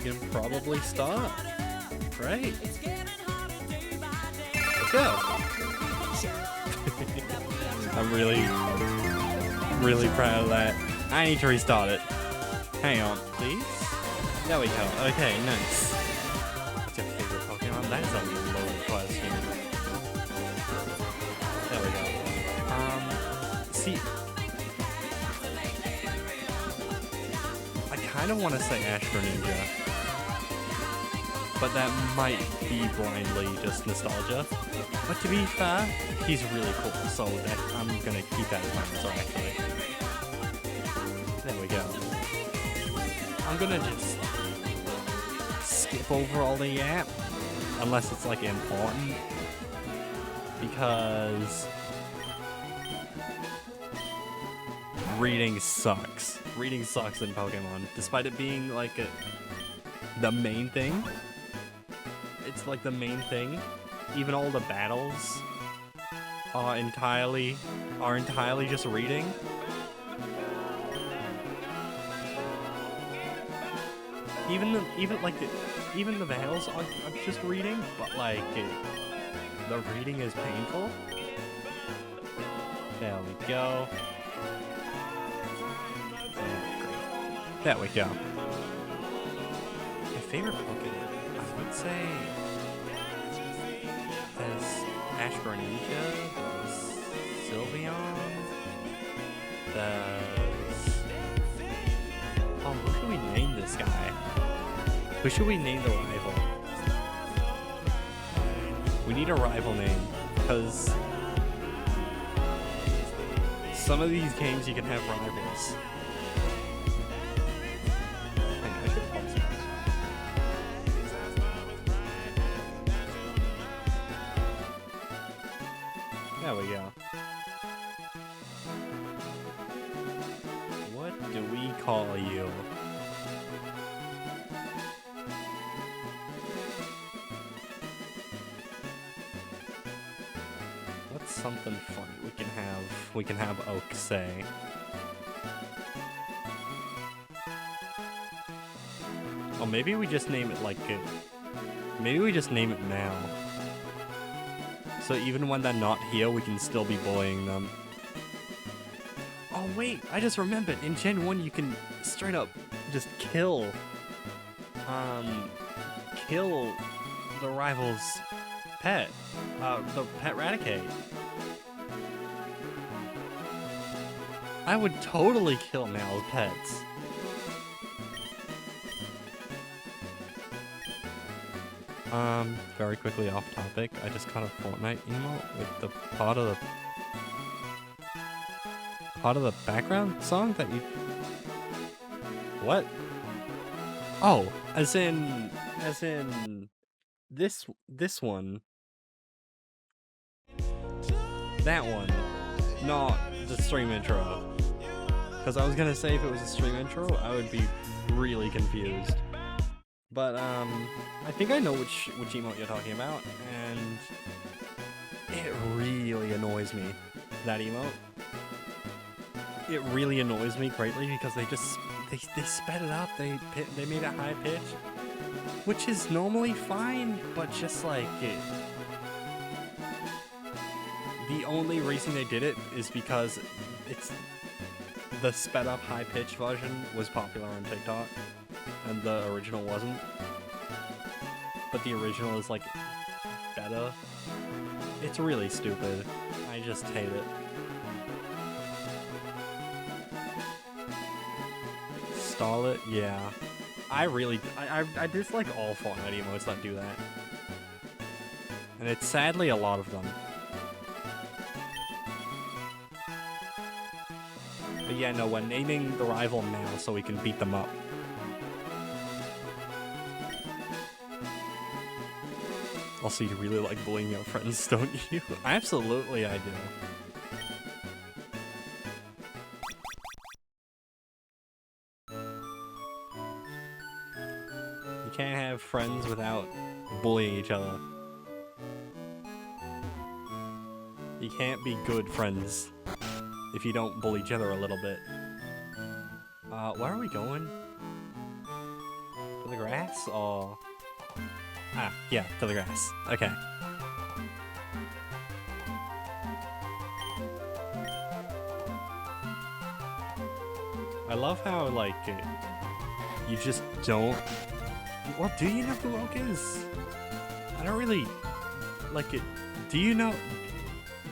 can probably start. Right? Let's go. I'm really proud of that. I need to restart it. Hang on, please. There we go. Okay, nice. What's your favorite Pokemon? That is a loaded question. There we go. See, I kind of want to say Ash Greninja, but that might be blindly just nostalgia. But to be fair, he's really cool, so that I'm gonna keep that in mind. So actually, there we go. I'm gonna just skip over all the yap, unless it's like important, because reading sucks. Reading sucks in Pokemon, despite it being like the main thing. It's like the main thing. Even all the battles are entirely just reading. Even the battles are just reading, but like the reading is painful. There we go. There we go. My favorite Pokemon, I would say, there's Ash Greninja, there's Sylveon, there's... Oh, who should we name this guy? Who should we name the rival? We need a rival name, because some of these games you can have rivals. There we go. What do we call you? What's something funny we can have Oak say? Oh, maybe we just name it like maybe we just name it now. So even when they're not here, we can still be bullying them. Oh wait, I just remembered. In Gen 1, you can straight up just kill the rival's pet. The pet Raticate. I would totally kill Mal's pets. Very quickly off topic, I just caught a Fortnite emote with the part of the background song that you... What? Oh, as in this one. That one, not the stream intro. Because I was gonna say if it was a stream intro, I would be really confused. But, I think I know which emote you're talking about, and it really annoys me, that emote. It really annoys me greatly because they sped it up, they made it high pitch, which is normally fine, but just like the only reason they did it is because the sped up high pitch version was popular on TikTok. And the original wasn't. But the original is, like, better. It's really stupid. I just hate it. Stall it? Yeah. I dislike all Fortnite emotes that do that. And it's sadly a lot of them. But yeah, no, we're naming the rival now so we can beat them up. Also, you really like bullying your friends, don't you? Absolutely, I do. You can't have friends without bullying each other. You can't be good friends if you don't bully each other a little bit. Where are we going? To the grass? grass or... Ah, yeah, to the grass. Okay. I love how, like, you just don't... Well, do you know who Oak is? I don't really... Like, do you know...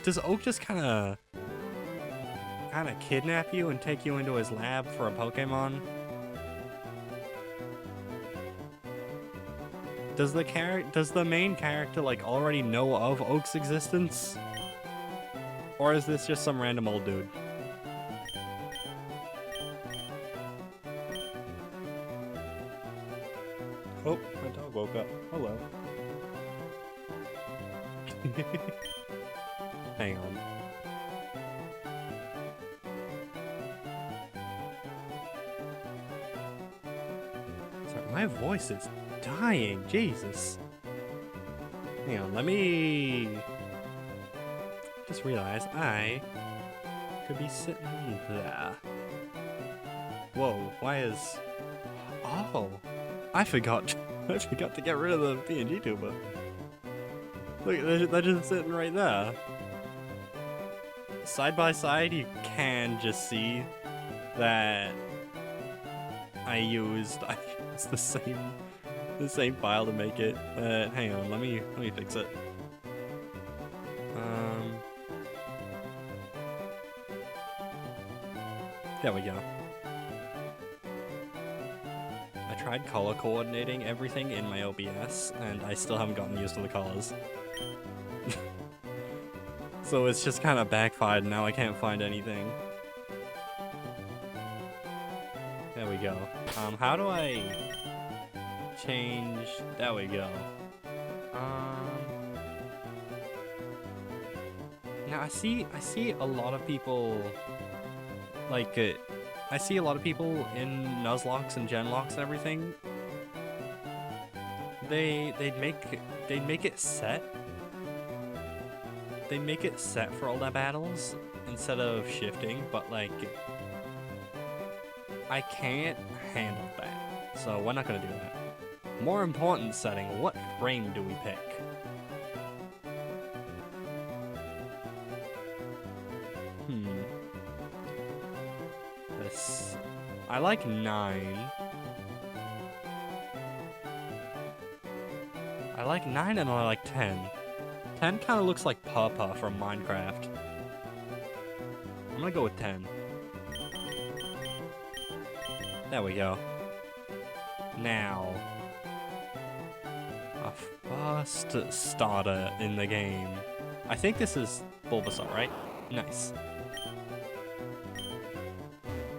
Does Oak just kind of kidnap you and take you into his lab for a Pokemon? Does the main character, like, already know of Oak's existence? Or is this just some random old dude? Oh, my dog woke up. Hello. Hang on. Sorry, my voice is dying. Jesus. Hang on, let me... Just realized I could be sitting there. Whoa, why is... Oh, I forgot to get rid of the PNG tuber. Look, they're just sitting right there. Side by side, you can just see that I used the same file to make it. But hang on, let me fix it. There we go. I tried color coordinating everything in my OBS, and I still haven't gotten used to the colors. So it's just kind of backfired, and now I can't find anything. There we go. How do I change? There we go. Now I see a lot of people, like, I see a lot of people in Nuzlockes and Genlocks and everything. They'd make it set. They make it set for all their battles instead of shifting, but like, I can't handle that, so we're not gonna do that. More important setting, what frame do we pick? This, I like 9. I like 9 and I like 10. 10 kind of looks like Papa from Minecraft. I'm gonna go with 10. There we go. Now, our first starter in the game. I think this is Bulbasaur, right? Nice.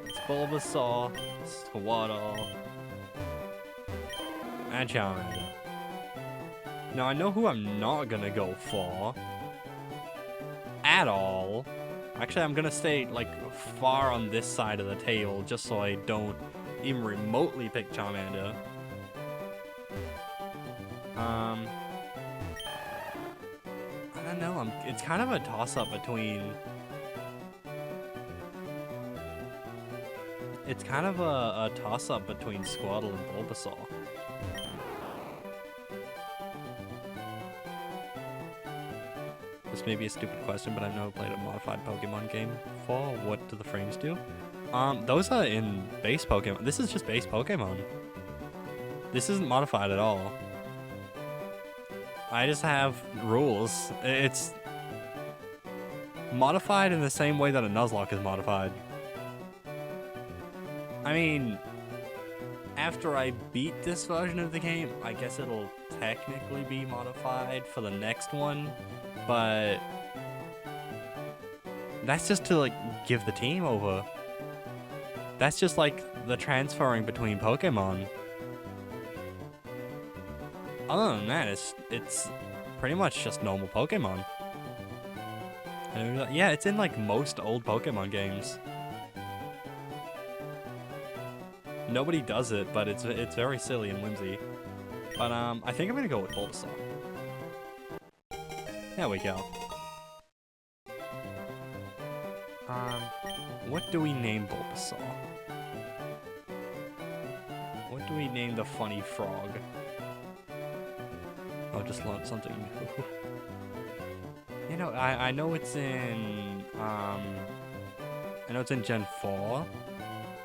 It's Bulbasaur, Squirtle, and Charmander. Now, I know who I'm not gonna go for. At all. Actually, I'm gonna stay, like, far on this side of the table, just so I don't even remotely pick Charmander. I don't know, it's kind of a toss-up between... It's kind of a toss-up between Squirtle and Bulbasaur. This may be a stupid question, but I've never played a modified Pokemon game before. What do the frames do? Those are in base Pokemon. This is just base Pokemon. This isn't modified at all. I just have rules. It's modified in the same way that a Nuzlocke is modified. I mean, after I beat this version of the game, I guess it'll technically be modified for the next one. But that's just to, like, give the team over. That's just like the transferring between Pokemon. Other than that, it's pretty much just normal Pokemon. And yeah, it's in like most old Pokemon games. Nobody does it, but it's very silly and whimsy. But I think I'm gonna go with Bulbasaur. There we go. What do we name Bulbasaur? What do should we name the funny frog? I'll just launch something new. You know, I know it's in I know it's in Gen 4.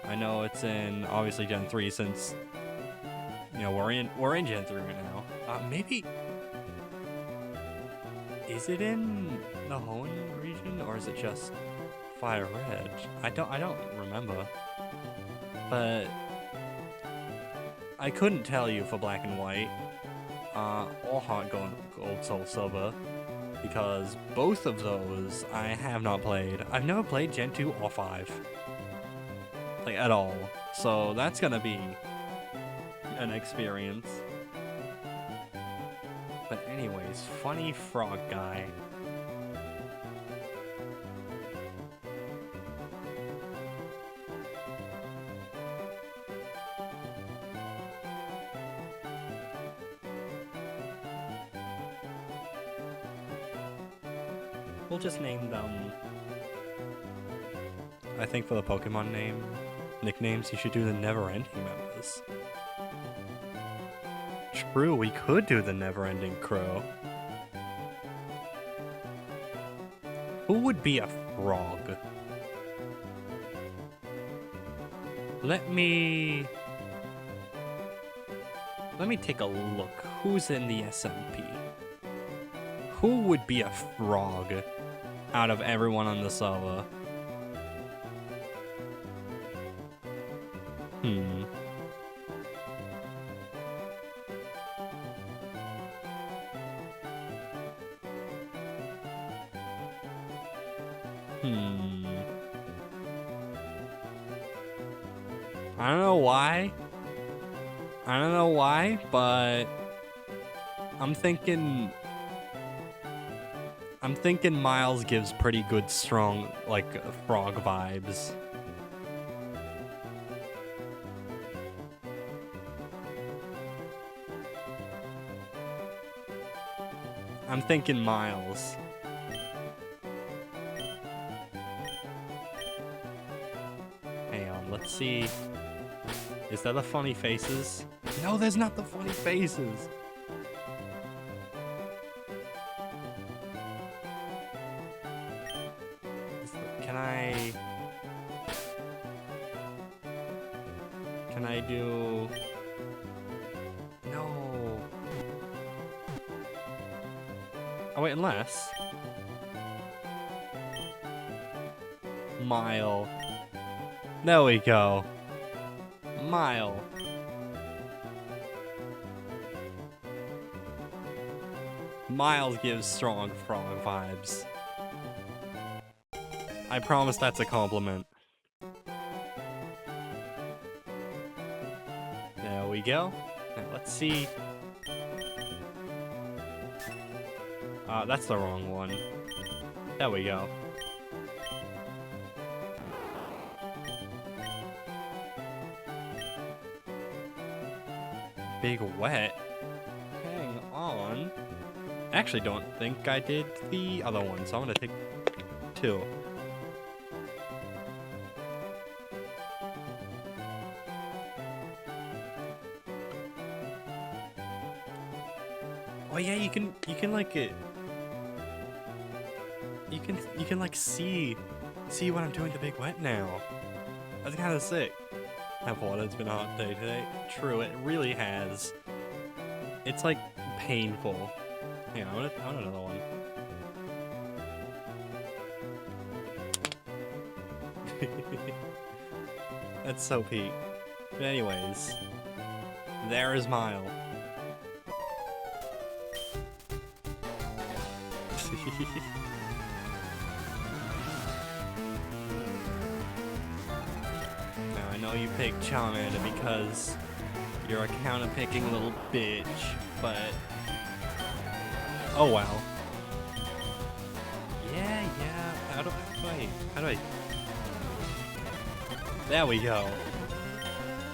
I know it's in obviously Gen 3 since you know we're in Gen 3 right now. Maybe is it in the Hoenn region or is it just Fire Red? I don't remember. But I couldn't tell you for Black and White or Heart Gold Soul Silver because both of those I have not played. I've never played Gen 2 or 5. Like at all. So that's gonna be an experience. But anyways, funny frog guy. We'll just name them. I think for the Pokemon nicknames, you should do the Never-Ending members. True, we could do the Never-Ending Crow. Who would be a frog? Let me take a look. Who's in the SMP? Who would be a frog out of everyone on the server? I don't know why. I don't know why, but I'm thinking Miles gives pretty good, strong, like, frog vibes. I'm thinking Miles. Hang on, let's see. Is that the funny faces? No, there's not the funny faces. Can I do... No. Oh wait, unless... Mile. There we go. Mile. Miles gives strong frog vibes. I promise that's a compliment. There we go. Now let's see. That's the wrong one. There we go. Big wet? Hang on. I actually don't think I did the other one, so I'm gonna take 2. Oh yeah, you can like it. You can like see what I'm doing to Big Wet now. That's kind of sick. It's been a hot day today. True, it really has. It's like painful. Yeah, I want another one. That's so peak. But anyways, there is Mile. Now I know you picked Charmander because you're a counter-picking little bitch, but oh well. Yeah. How do I? There we go.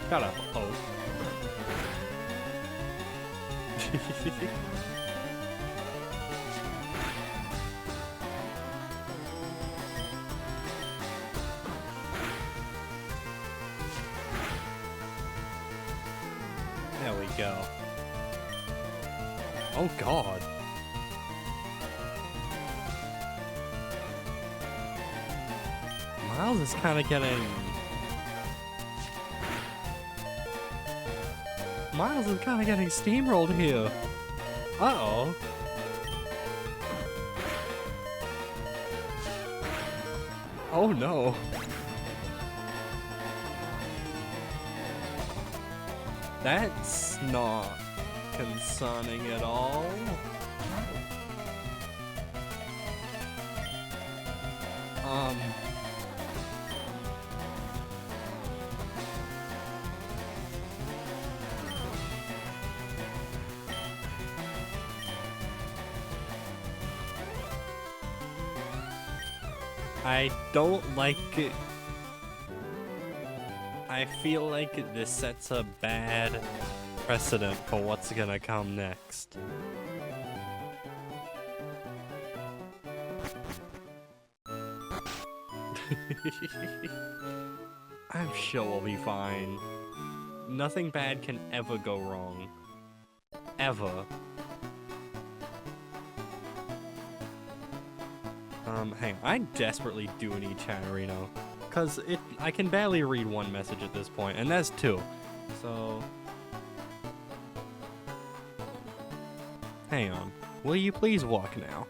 Shut up, host. go. Oh god. Miles is kind of getting... Miles is kind of getting steamrolled here. Uh-oh. Oh no. That's not concerning at all. I don't like it. I feel like this sets a bad precedent for what's gonna come next. I'm sure we'll be fine. Nothing bad can ever go wrong. Ever. Hang on. I desperately do need Chatterino. Because I can barely read one message at this point, and that's two. So... hang on. Will you please walk now?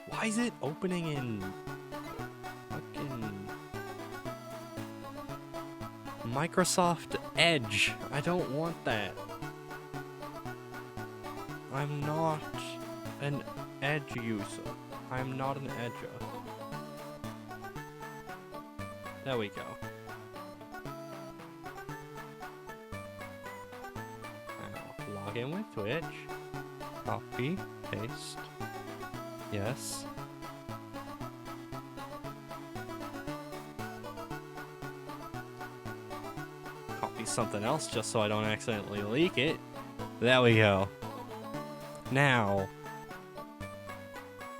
Why is it opening in... fucking... Microsoft Edge? I don't want that. I'm not an Edge user. I'm not an Edger. There we go. Now, log in with Twitch. Copy, paste. Yes. Copy something else just so I don't accidentally leak it. There we go. Now,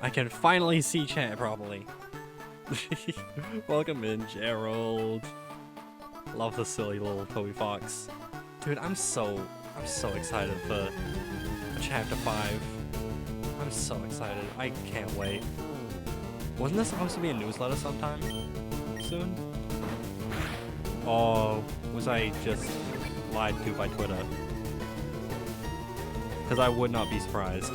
I can finally see chat properly. Welcome in, Gerald. Love the silly little Toby Fox. Dude, I'm so excited for Chapter 5. I'm so excited. I can't wait. Wasn't this supposed to be a newsletter sometime soon? Or was I just lied to by Twitter? Because I would not be surprised.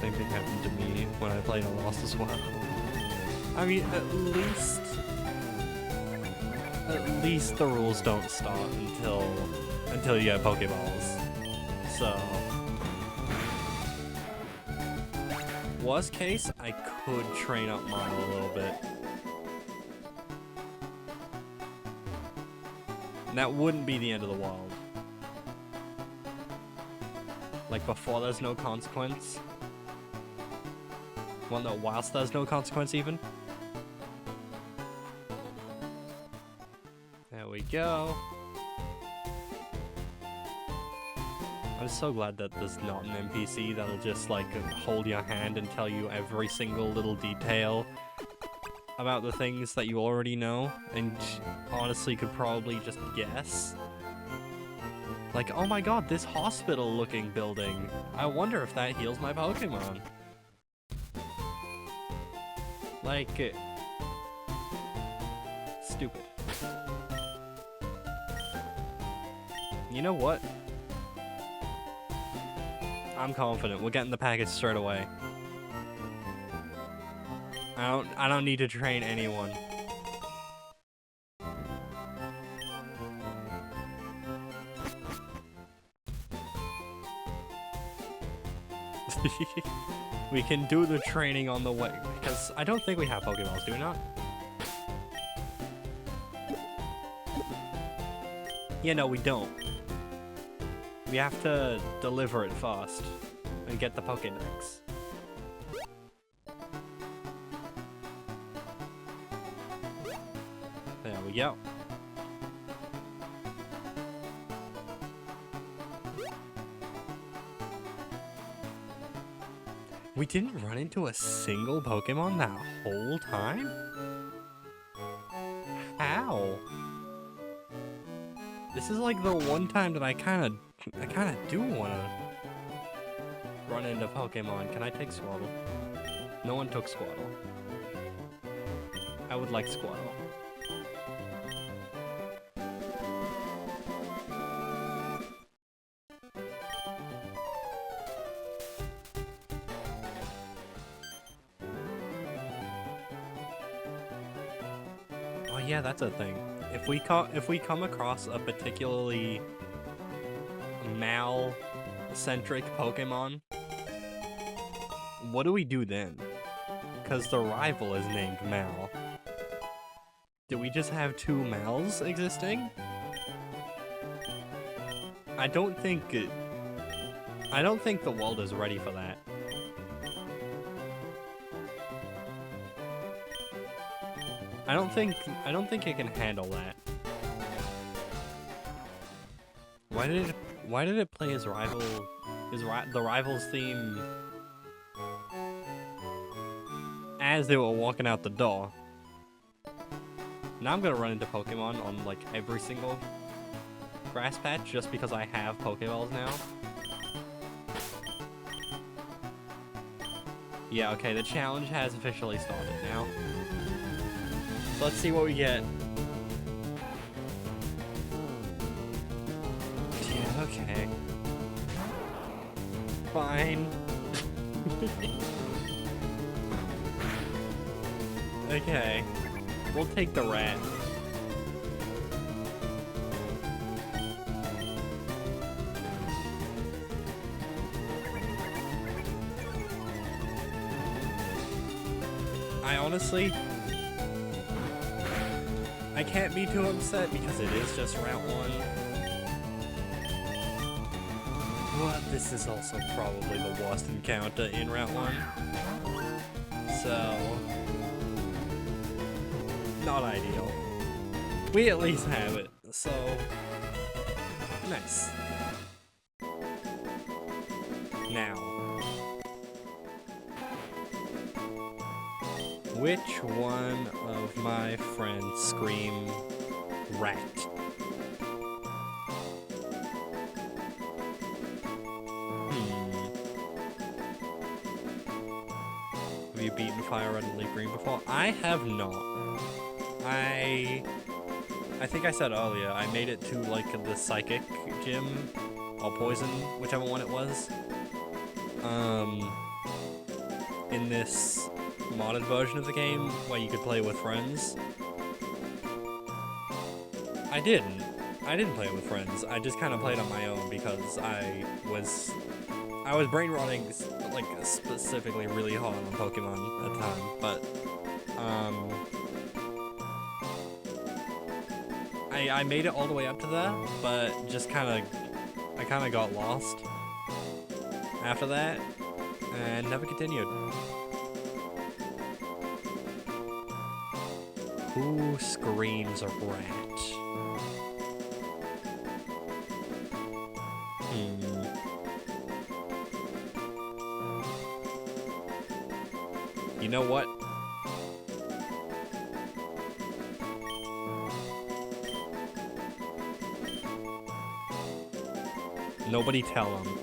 Same thing happened to me when I played a Lost as well. I mean, at least the rules don't start until you get Pokeballs. So, worst case, I could train up Mile a little bit. And that wouldn't be the end of the world. Like before there's no consequence. Well, no, whilst there's no consequence even. There we go. I'm so glad that there's not an NPC that'll just like hold your hand and tell you every single little detail about the things that you already know, and honestly could probably just guess. Like, oh my god, this hospital-looking building. I wonder if that heals my Pokemon. Like, stupid. You know what? I'm confident. We're getting the package straight away. I don't need to train anyone. We can do the training on the way, because I don't think we have Pokeballs, do we not? Yeah, no, we don't. We have to deliver it first and get the Pokédex. There we go. We didn't run into a single Pokemon that whole time? How? This is like the one time that I kind of do want to run into Pokemon. Can I take Squirtle? No one took Squirtle. I would like Squirtle. Oh yeah, that's a thing. If we come across a particularly Mal-centric Pokemon, what do we do then? Because the rival is named Mal. Do we just have two Mals existing? I don't think the world is ready for that. I don't think it can handle that. Why did it play his the rival's theme as they were walking out the door? Now I'm gonna run into Pokemon on like every single grass patch just because I have Pokeballs now. Yeah, okay, the challenge has officially started now. So let's see what we get. Yeah, okay. Fine. Okay. We'll take the rat. I can't be too upset because it is just Route 1. But this is also probably the worst encounter in Route 1. So, not ideal. We at least have it, so nice. Now, which one of my friends scream rat? Have you beaten Fire Red and Leaf Green before? I have not. I think I said earlier, I made it to like the Psychic Gym, or Poison, whichever one it was. In this modded version of the game where you could play with friends. I didn't play it with friends. I just kind of played on my own because I was brain rotting like specifically really hard on Pokemon at the time, but I made it all the way up to there, but just I kind of got lost after that and never continued. Who screams a rat? You know what? Nobody tell him.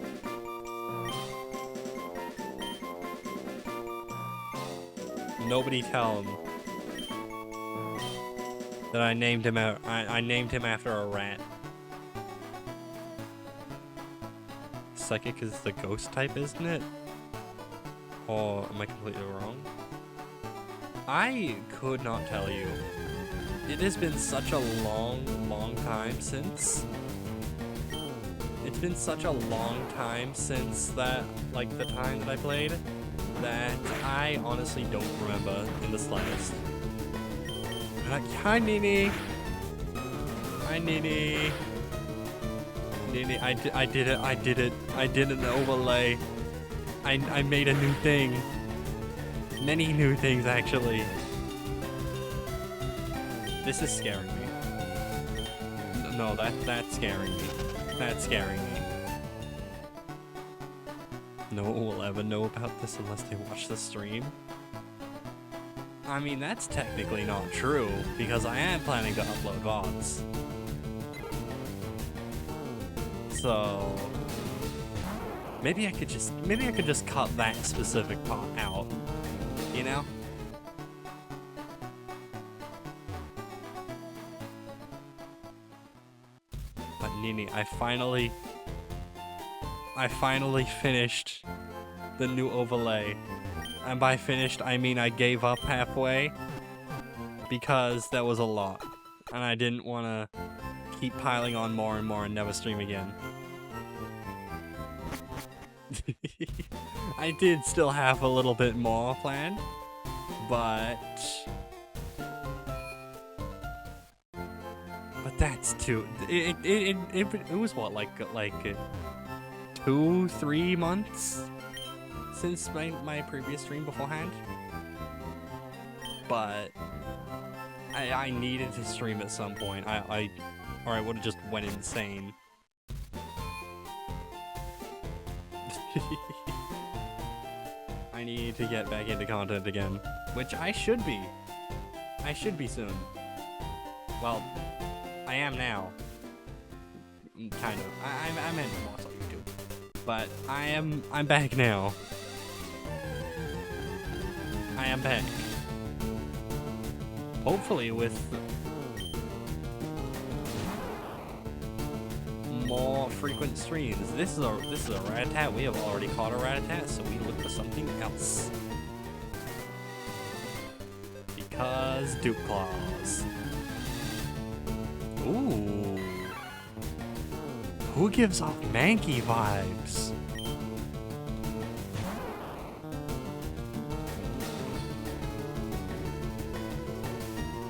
Nobody tell him that I named him after a rat. Psychic is the ghost type, isn't it? Or am I completely wrong? I could not tell you. It has been such a long time since. It's been such a long time since that, like the time that I played, that I honestly don't remember in the slightest. Hi, Nini. Hi, Nini. Nini, I did it. I did an overlay. I made a new thing. Many new things, actually. This is scaring me. No, that's scaring me. That's scaring me. No one will ever know about this unless they watch the stream. I mean, that's technically not true, because I am planning to upload VODs. So maybe I could just cut that specific part out, you know? But Nini, I finally finished the new overlay. And by finished, I mean I gave up halfway because that was a lot. And I didn't want to keep piling on more and more and never stream again. I did still have a little bit more planned, but that's too. It was what, like 2-3 months since my previous stream beforehand. But I needed to stream at some point. Or I would have just went insane. I need to get back into content again, which I should be. I should be soon. Well, I am now. Kind of. I'm in lots on YouTube, but I'm back now. I am back. Hopefully with more frequent streams. This is a rat-a-tat. We have already caught a rat-a-tat, so we look for something else. Because Duke Claws. Ooh. Who gives off Mankey vibes?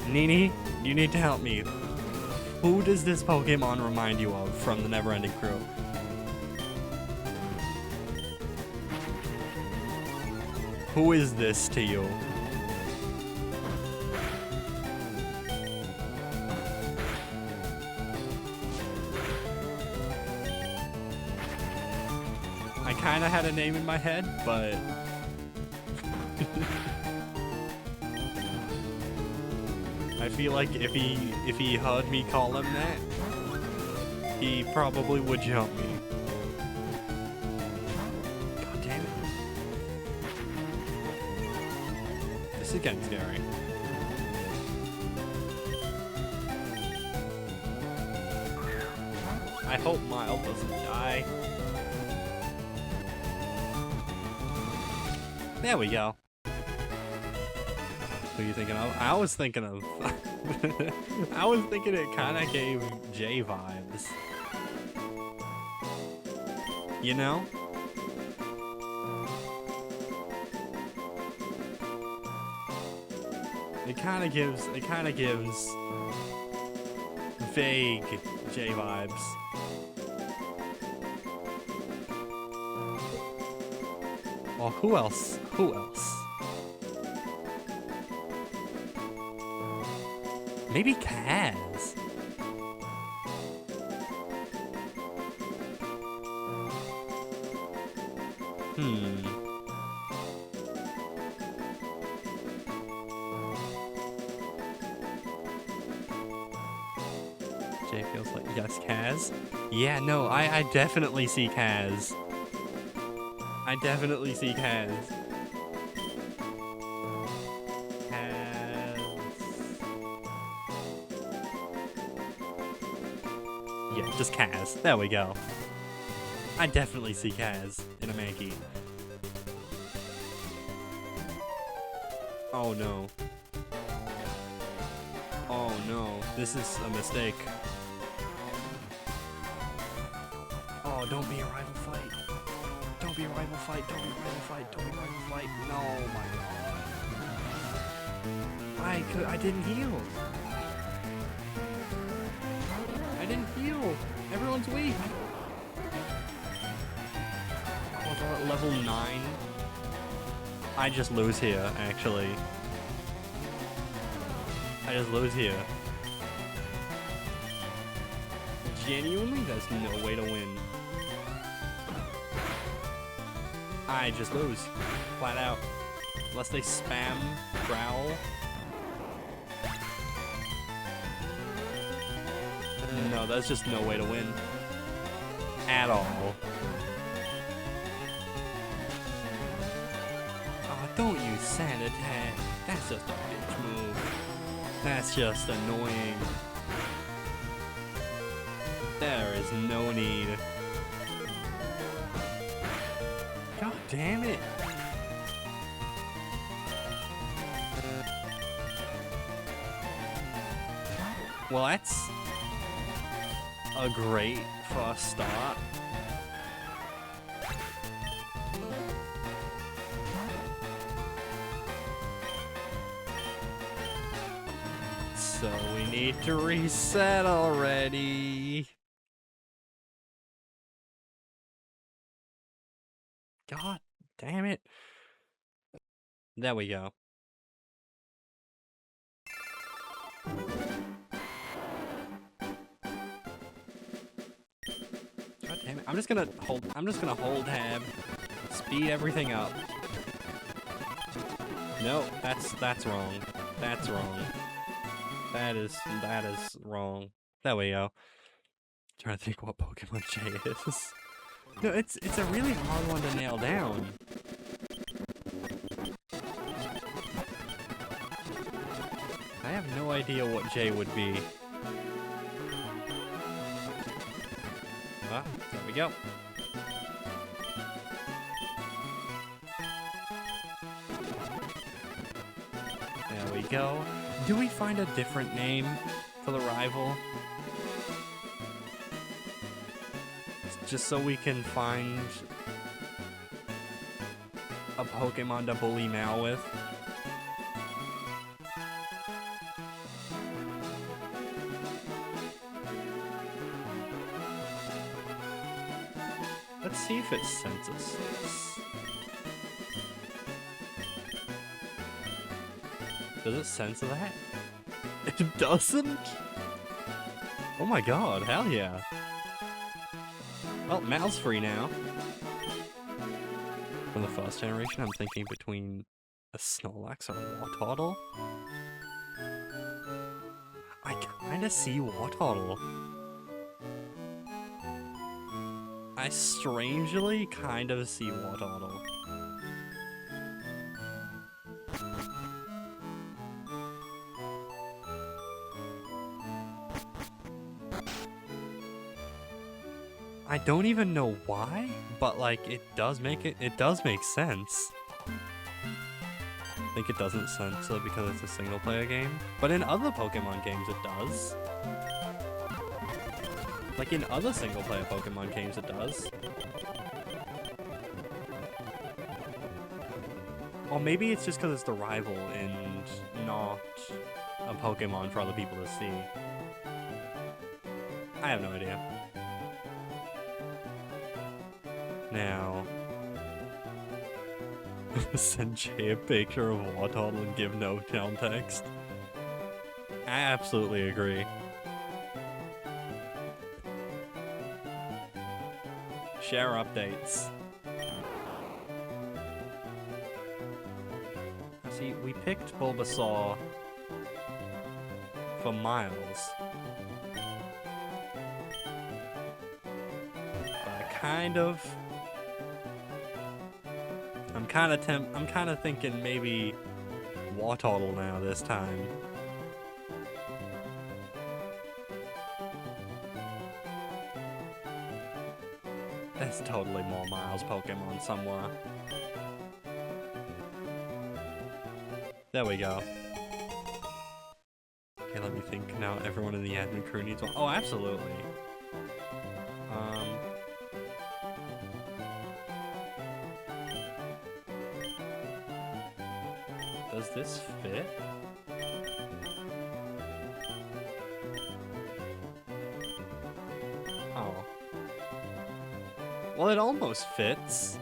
Nini, you need to help me. Who does this Pokemon remind you of from the Neverending Crew? Who is this to you? I kinda had a name in my head, but I feel like if he heard me call him that, he probably would jump me. God damn it. This is getting scary. I hope Miles doesn't die. There we go. Who are you thinking of? I was thinking of... I was thinking it kind of gave J vibes. You know? It kind of gives vague J vibes. Well, who else? Who else? Maybe Kaz. Jay feels like, yes, Kaz? Yeah, no, I definitely see Kaz. I definitely see Kaz. Yeah, just Kaz. There we go. I definitely see Kaz in a Mankey. Oh no. Oh no. This is a mistake. Oh, don't be a rival fight. Don't be a rival fight. Don't be a rival fight. Don't be a rival fight. No, my god. I didn't heal. I didn't heal. Everyone's weak. Oh, they're at level 9. I just lose here, actually. I just lose here. Genuinely, there's no way to win. I just lose. Flat out. Unless they spam growl. No, there's just no way to win. At all. Oh, don't use sand attack. That's just a bitch move. That's just annoying. There is no need. God damn it. Well, that's a great first start. So we need to reset already. God damn it. There we go. God damn it. I'm just gonna hold tab. Speed everything up. No, that's wrong. That's wrong. That is wrong. There we go. Trying to think what Pokemon J is. No, it's a really hard one to nail down. I have no idea what J would be. Ah, there we go. There we go. Do we find a different name for the rival? Just so we can find a Pokemon to bully Mal with. Let's see if it senses this. Does it sense that? It doesn't? Oh my god, hell yeah. Well, Mal's free now. From the first generation, I'm thinking between a Snorlax or a Wartortle. I kinda see Wartortle. I strangely kind of see Wartortle. I don't even know why, but like it does make sense. I think it doesn't censor because it's a single player game, but in other Pokemon games it does. Like in other single player Pokemon games it does. Or maybe it's just because it's the rival and not a Pokemon for other people to see. I have no idea. Now, send Jay a picture of Wartortle and give no context. I absolutely agree. Share updates. See, we picked Bulbasaur for Miles. But I'm kind of thinking maybe Wartortle now this time. There's totally more Miles Pokemon somewhere. There we go. Okay, let me think now. Everyone in the admin crew needs one. Oh, absolutely. Does this fit? Oh. Well, it almost fits.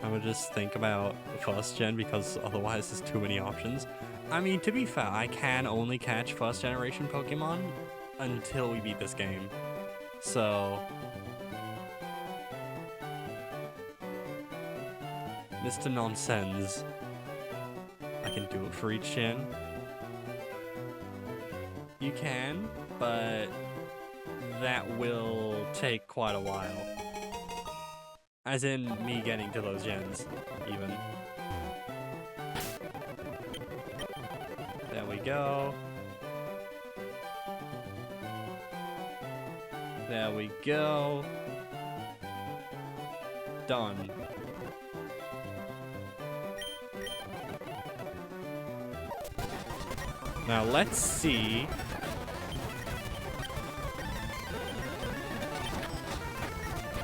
I would just think about first gen because otherwise there's too many options. I mean, to be fair, I can only catch first generation Pokemon until we beat this game. So, Mr. Nonsense. I can do it for each gen. You can, but that will take quite a while. As in me getting to those gens, even. There we go. There we go. Done. Now let's see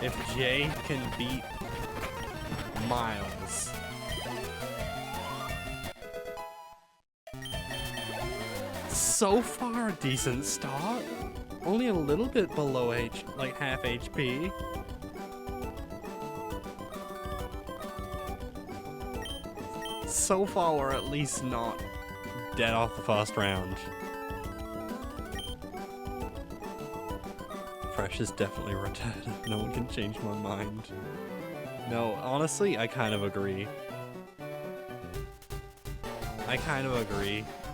if Jay can beat Miles. So far, a decent start. Only a little bit below like half HP. So far, we're at least not dead off the first round. Fresh is definitely retarded. No one can change my mind. No, honestly, I kind of agree.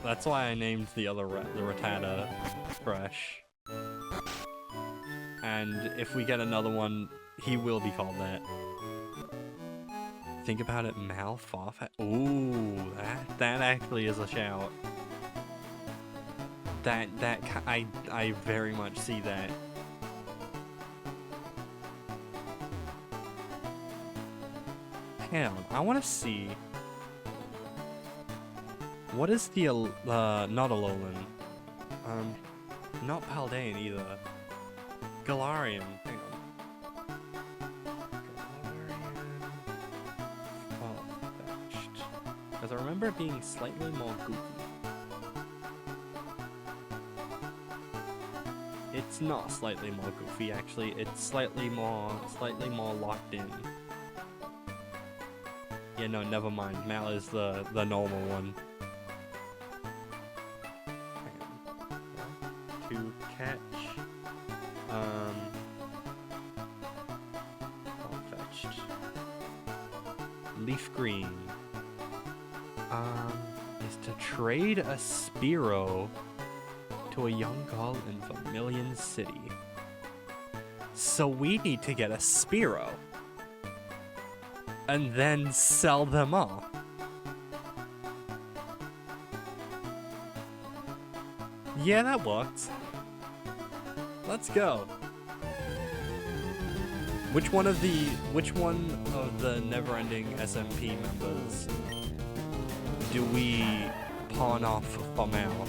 That's why I named the other the Rattata Fresh. And if we get another one, he will be called that. Think about it, Mal Farfetch. Ooh, that actually is a shout. I very much see that. Hang on, I want to see. What is the not Alolan? Not Paldean either. Galarian. Hang on. Farfetch'd. Because I remember it being slightly more goofy. It's not slightly more goofy, actually. It's slightly more locked in. Yeah, no, never mind. Mal is the normal one. To catch. Farfetch'd. Leaf Green. Is to trade a Spearow to a young girl in Vermilion City. So we need to get a Spearow. And then sell them off. Yeah, that worked. Let's go. Which one of the never-ending SMP members do we pawn off for Mal?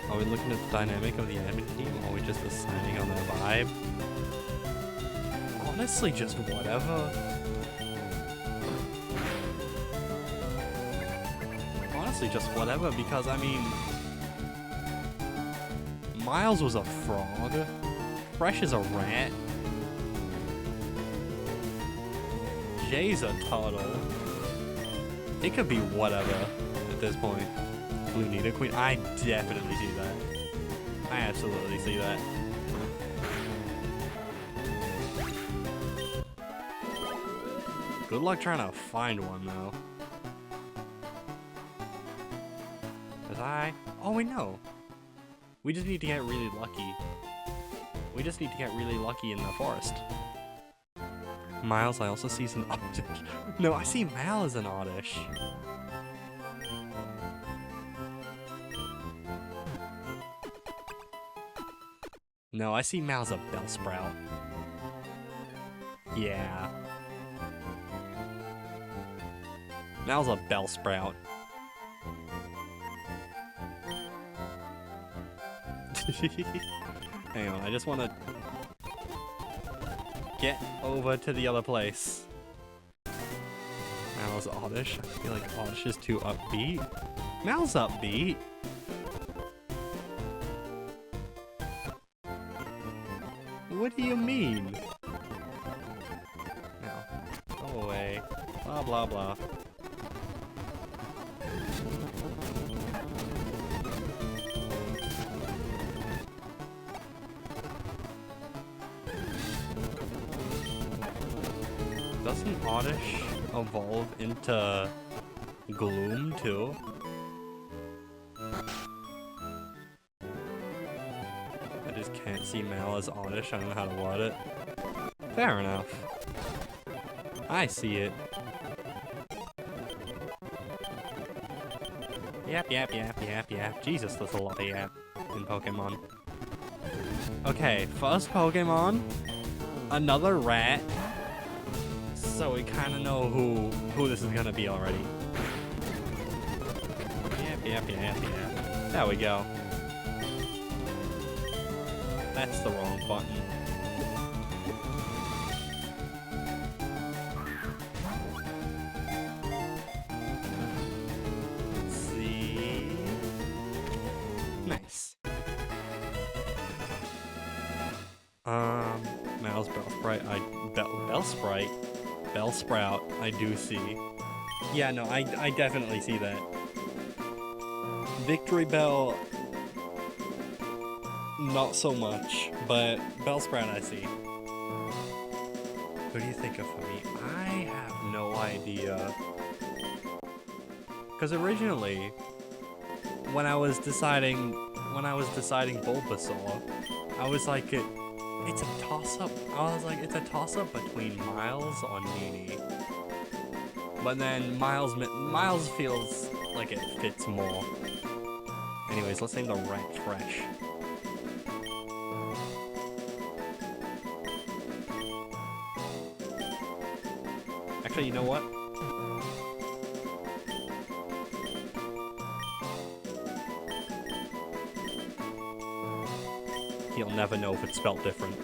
Are we looking at the dynamic of the admin team, or are we just assigning on their vibe? Honestly, just whatever. Honestly, just whatever, because, I mean... Miles was a frog. Fresh is a rat. Jay's a turtle. It could be whatever at this point. Blue Nidoqueen. I definitely see that. I absolutely see that. Good luck trying to find one, though. Oh, we know. We just need to get really lucky. We just need to get really lucky in the forest. Miles, I also see some Oddish. No, I see Mal as an Oddish. No, I see Mal's a Bellsprout. Yeah. Mal's a Bellsprout. Hang on, I just want to get over to the other place. Mal's Oddish. I feel like Oddish is too upbeat. Mal's upbeat. What do you mean? No. Go away. Blah, blah, blah. doesn't Oddish evolve into Gloom too? I just can't see Mal as Oddish. I don't know how to word it. Fair enough. I see it. Yap. Jesus, there's a lot of yap in Pokemon. Okay, first Pokemon. Another rat. So we kind of know who this is gonna be already. Yep. There we go. That's the wrong button. Let's see. Nice. Mal's Bellsprout, I do see. Yeah, no, I definitely see that. Victory Bell, not so much, but Bellsprout I see. Who do you think of for me? I have no idea. Because originally, when I was deciding Bulbasaur, I was like, it's a toss-up. I was like, it's a toss-up between Miles or Nini. But then Miles feels like it fits more. Anyways, let's name the rat Fresh. Actually, you know what? He'll never know if it's spelled different.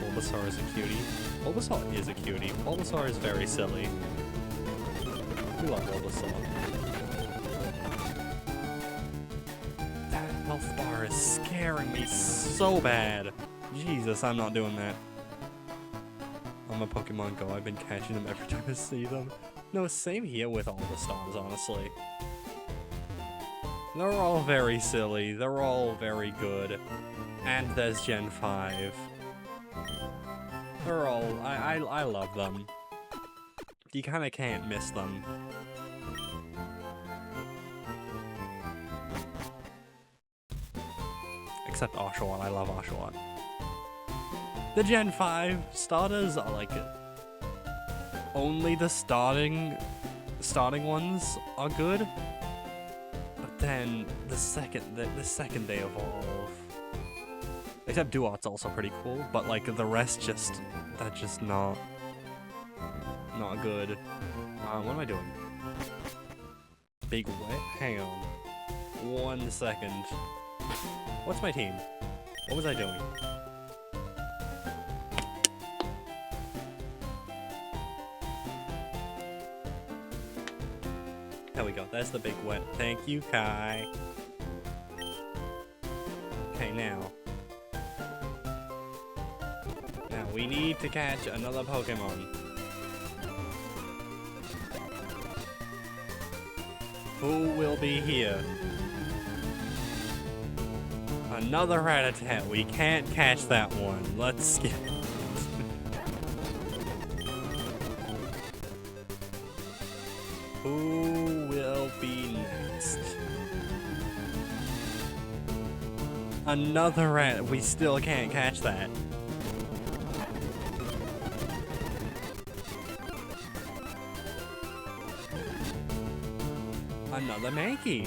Bulbasaur is a cutie. Bulbasaur is a cutie. Bulbasaur is very silly. We love Bulbasaur. That health bar is scaring me so bad. Jesus, I'm not doing that. On my Pokemon Go, I've been catching them every time I see them. No, same here with all the stars, honestly. They're all very silly. They're all very good. And there's Gen 5. They're all... I love them. You kinda can't miss them. Except Oshawott. I love Oshawott. The Gen 5 starters are like... only the starting ones are good. But then the second they evolve... Except Duot's also pretty cool, but like the rest they're just not good. What am I doing? Big wet? Hang on. 1 second. What's my team? What was I doing? There we go. That's the big wet. Thank you, Kai. Okay, now we need to catch another Pokemon. Who will be here? Another Rattata. We can't catch that one. Let's skip it. Who will be next? Another rat. We still can't catch that. Another Mankey.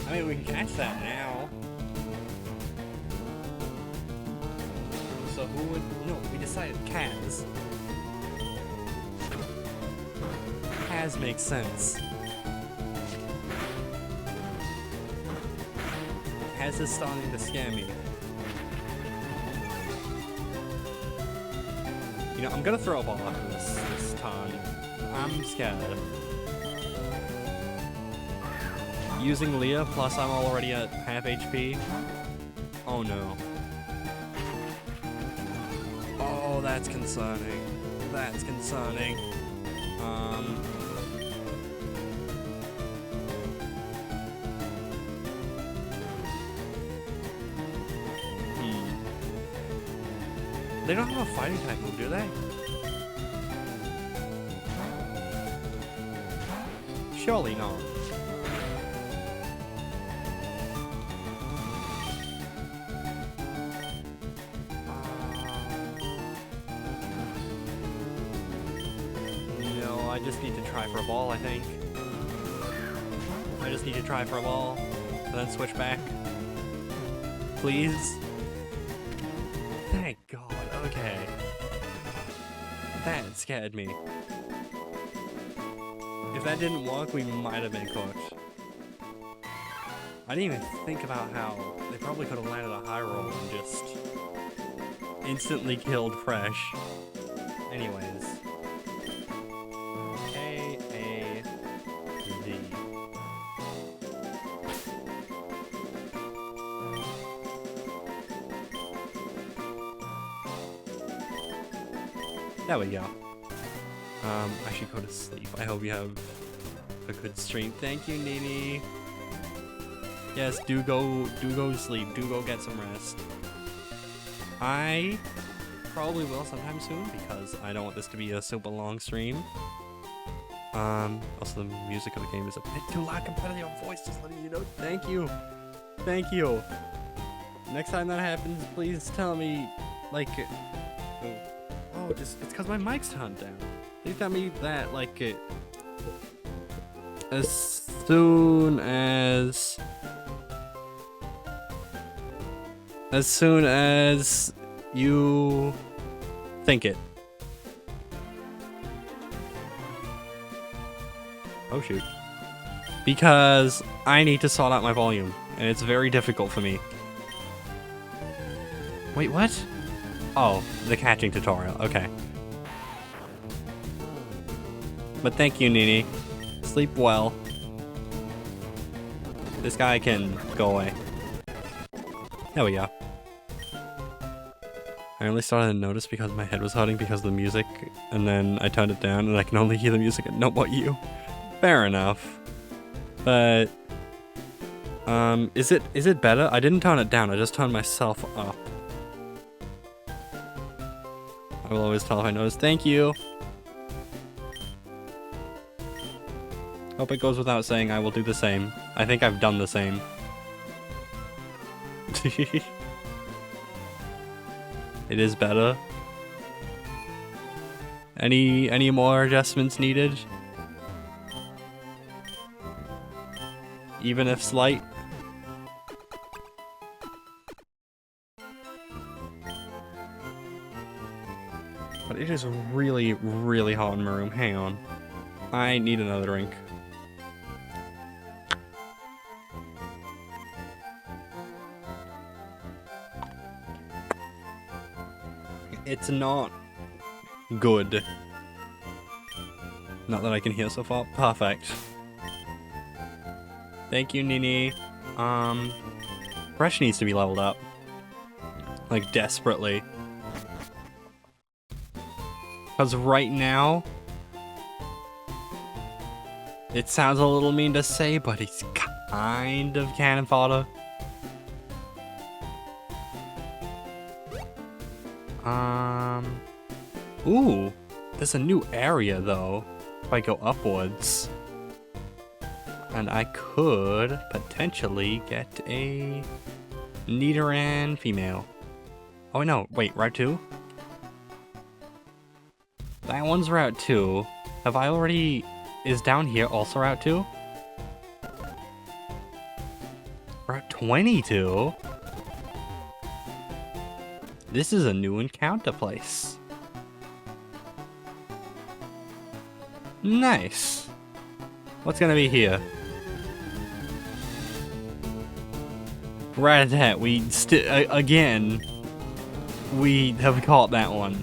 I mean, we can catch that now. So who would... No, we decided Kaz. Kaz makes sense. Kaz is starting to scare me. You know, I'm gonna throw a ball after this time. I'm scared. Using Leah, plus I'm already at half HP. Oh no. that's concerning. That's concerning. They don't have a fighting type move, do they? Surely not. No, I just need to try for a ball, I think. I just need to try for a ball, and then switch back. Please? Thank God, okay. That scared me. If that didn't work, we might have been cooked. I didn't even think about how they probably could have landed a high roll and just instantly killed Fresh. Anyways. K-A-Z. There we go. I should go to sleep. I hope you have a good stream. Thank you, Nini. Yes, do go to sleep. Do go get some rest. I probably will sometime soon because I don't want this to be a super long stream. Also the music of the game is a bit too loud compared to your voice, just letting you know. Thank you. Thank you. Next time that happens, please tell me, like, oh, just, it's because my mic's turned down. Please tell me that, like, as soon as you think it. Oh shoot. Because I need to sort out my volume, and it's very difficult for me. Wait, what? Oh, the catching tutorial, okay. But thank you, Nini. Sleep well. This guy can go away. There we go. I only started to notice because my head was hurting because of the music, and then I turned it down and I can only hear the music and not what you. Fair enough. But is it better? I didn't turn it down, I just turned myself up. I will always tell if I notice. Thank you. Hope it goes without saying I will do the same. I think I've done the same. It is better. Any more adjustments needed? Even if slight? But it is really, really hot in my room. Hang on. I need another drink. It's not good. Not that I can hear so far. Perfect. Thank you, Nini. Fresh needs to be leveled up. Like, desperately. Because right now, it sounds a little mean to say, but he's kind of cannon fodder. Ooh, there's a new area though, if I go upwards. And I could potentially get a Nidoran female. Oh no, wait, Route 2? That one's Route 2. Have I already... Is down here also Route 2? Route 22? This is a new encounter place. Nice. What's gonna be here? Rat-a-tat, again, we have caught that one.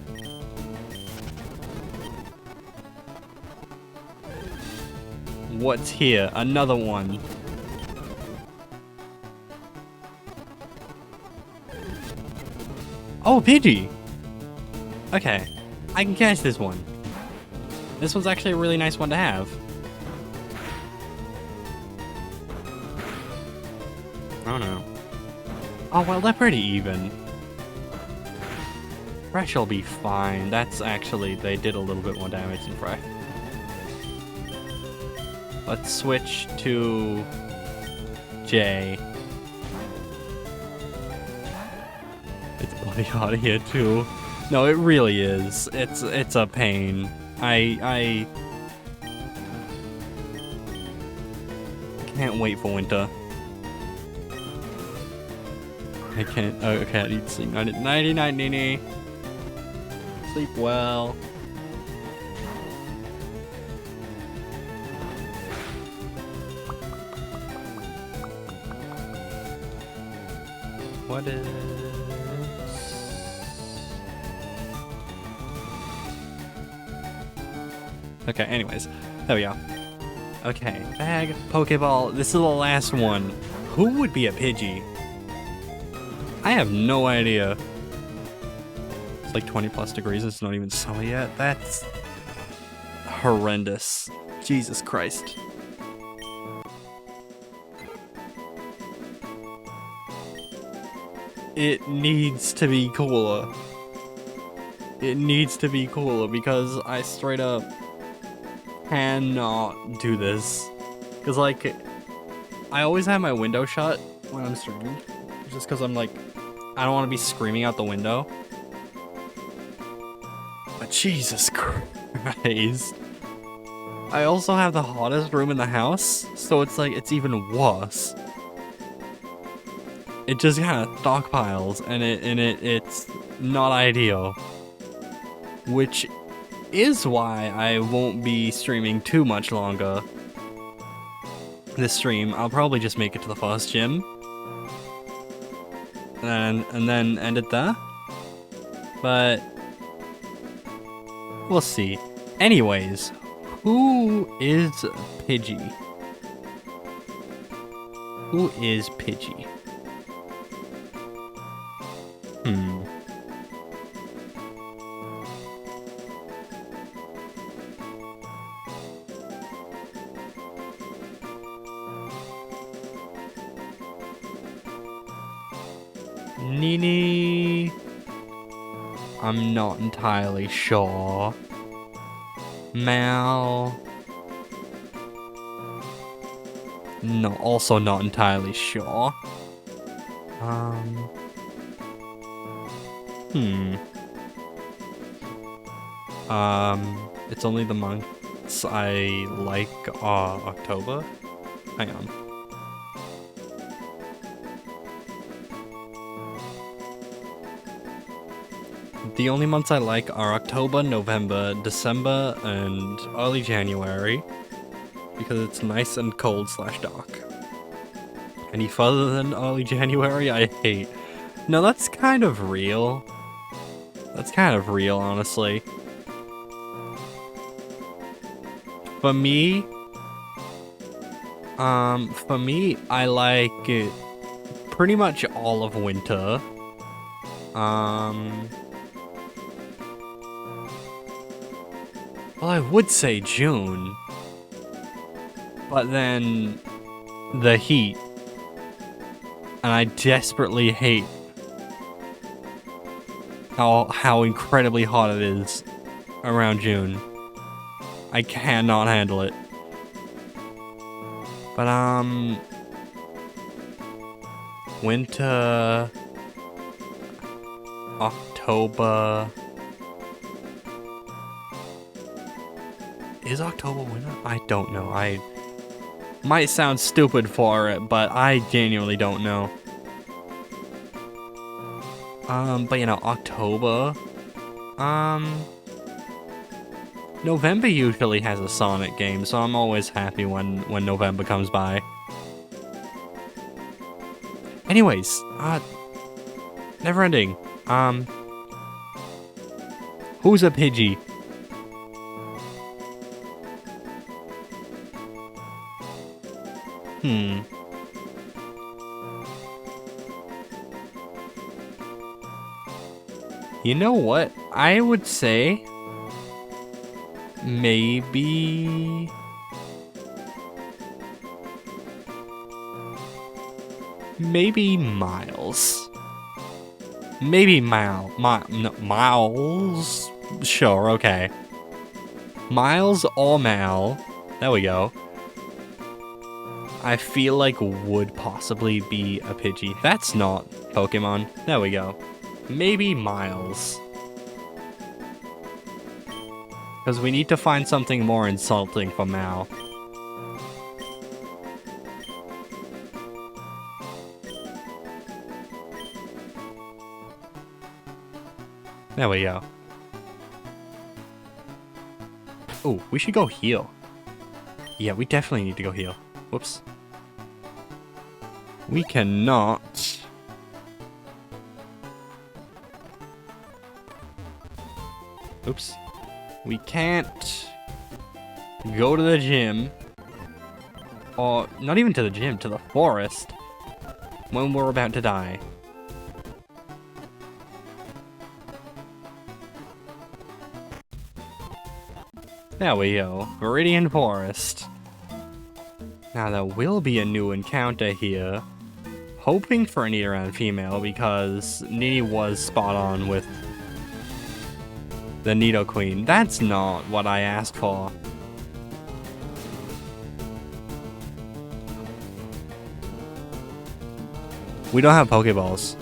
What's here? Another one. Oh, Pidgey! Okay, I can catch this one. This one's actually a really nice one to have. Oh no. Oh well, they're pretty even. Fresh will be fine. That's actually, they did a little bit more damage than Fresh. Let's switch to J. It's bloody hot here too. No, it really is. It's a pain. I can't wait for winter. I can't. Oh, okay, I need to sleep. Nighty night, Nini. Sleep well. What is? Okay, anyways. There we go. Okay, bag, Pokeball. This is the last one. Who would be a Pidgey? I have no idea. It's like 20 plus degrees and it's not even summer yet. That's horrendous. Jesus Christ. It needs to be cooler. It needs to be cooler because I straight up cannot do this. Because, like, I always have my window shut when I'm streaming. Just because I'm like, I don't want to be screaming out the window. But Jesus Christ. I also have the hottest room in the house, so it's like, it's even worse. It just kind of stockpiles, and it's not ideal. Which is why I won't be streaming too much longer. This stream, I'll probably just make it to the first gym. And then end it there. But we'll see. Anyways, who is Pidgey? Who is Pidgey? Nini? I'm not entirely sure. Mal? No, also not entirely sure. It's only the months I like, October? Hang on. The only months I like are October, November, December, and early January. Because it's nice and cold / dark. Any further than early January, I hate. No, that's kind of real. That's kind of real, honestly. For me, I like it pretty much all of winter. Well, I would say June. But then the heat. And I desperately hate how incredibly hot it is around June. I cannot handle it. But winter, October. Is October winter? I don't know. I might sound stupid for it, but I genuinely don't know. But you know, October. November usually has a Sonic game, so I'm always happy when November comes by. Anyways, never ending. Who's a Pidgey? You know what? I would say maybe Miles. Maybe Miles. Sure, okay. Miles or Mal. There we go. I feel like would possibly be a Pidgey. That's not Pokemon. There we go. Maybe Miles. Because we need to find something more insulting for Mal. There we go. Oh, we should go heal. Yeah, we definitely need to go heal. Whoops. We cannot. Oops. We can't go to the gym. Or, not even to the gym, to the forest. When we're about to die. There we go. Viridian Forest. Now there will be a new encounter here. Hoping for an Nidoran female because Nini was spot on with the Nidoqueen. That's not what I asked for. We don't have Pokeballs.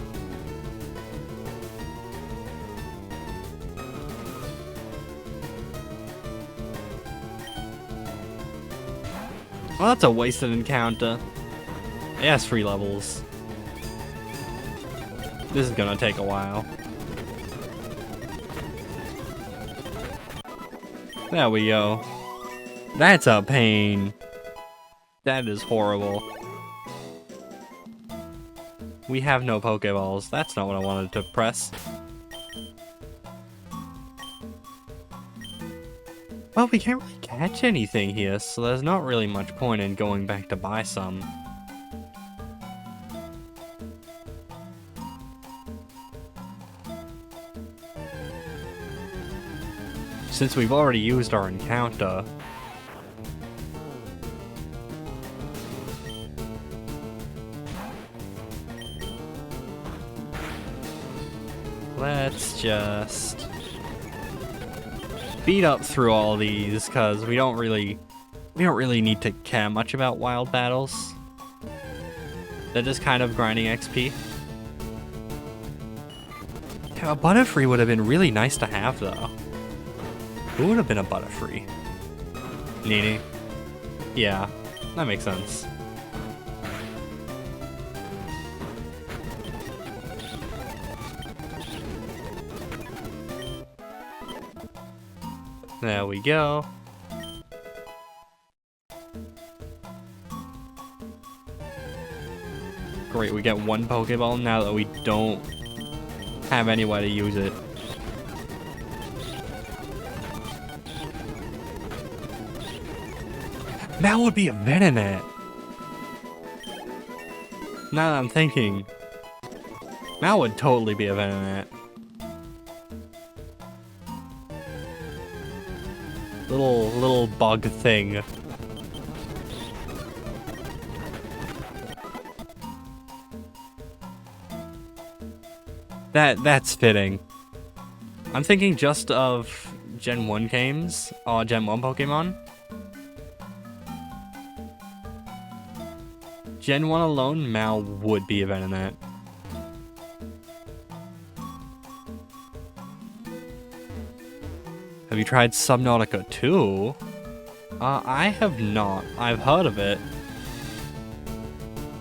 Well, that's a wasted encounter. It has 3 levels. This is gonna take a while. There we go. That's a pain. That is horrible. We have no Pokeballs. That's not what I wanted to press. Well, we can't really catch anything here, so there's not really much point in going back to buy some. Since we've already used our encounter. Let's just speed up through all these, because we don't really need to care much about wild battles. They're just kind of grinding XP. Yeah, a Butterfree would have been really nice to have, though. Who would have been a Butterfree? Nini. Yeah, that makes sense. There we go. Great, we get 1 Pokeball now that we don't have any way to use it. That would be a Venonat. Now that I'm thinking, that would totally be a Venonat. Little bug thing. That's fitting. I'm thinking just of Gen 1 games, or Gen 1 Pokemon. Gen 1 alone, Mal would be a Venonat. Have you tried Subnautica 2? I have not. I've heard of it.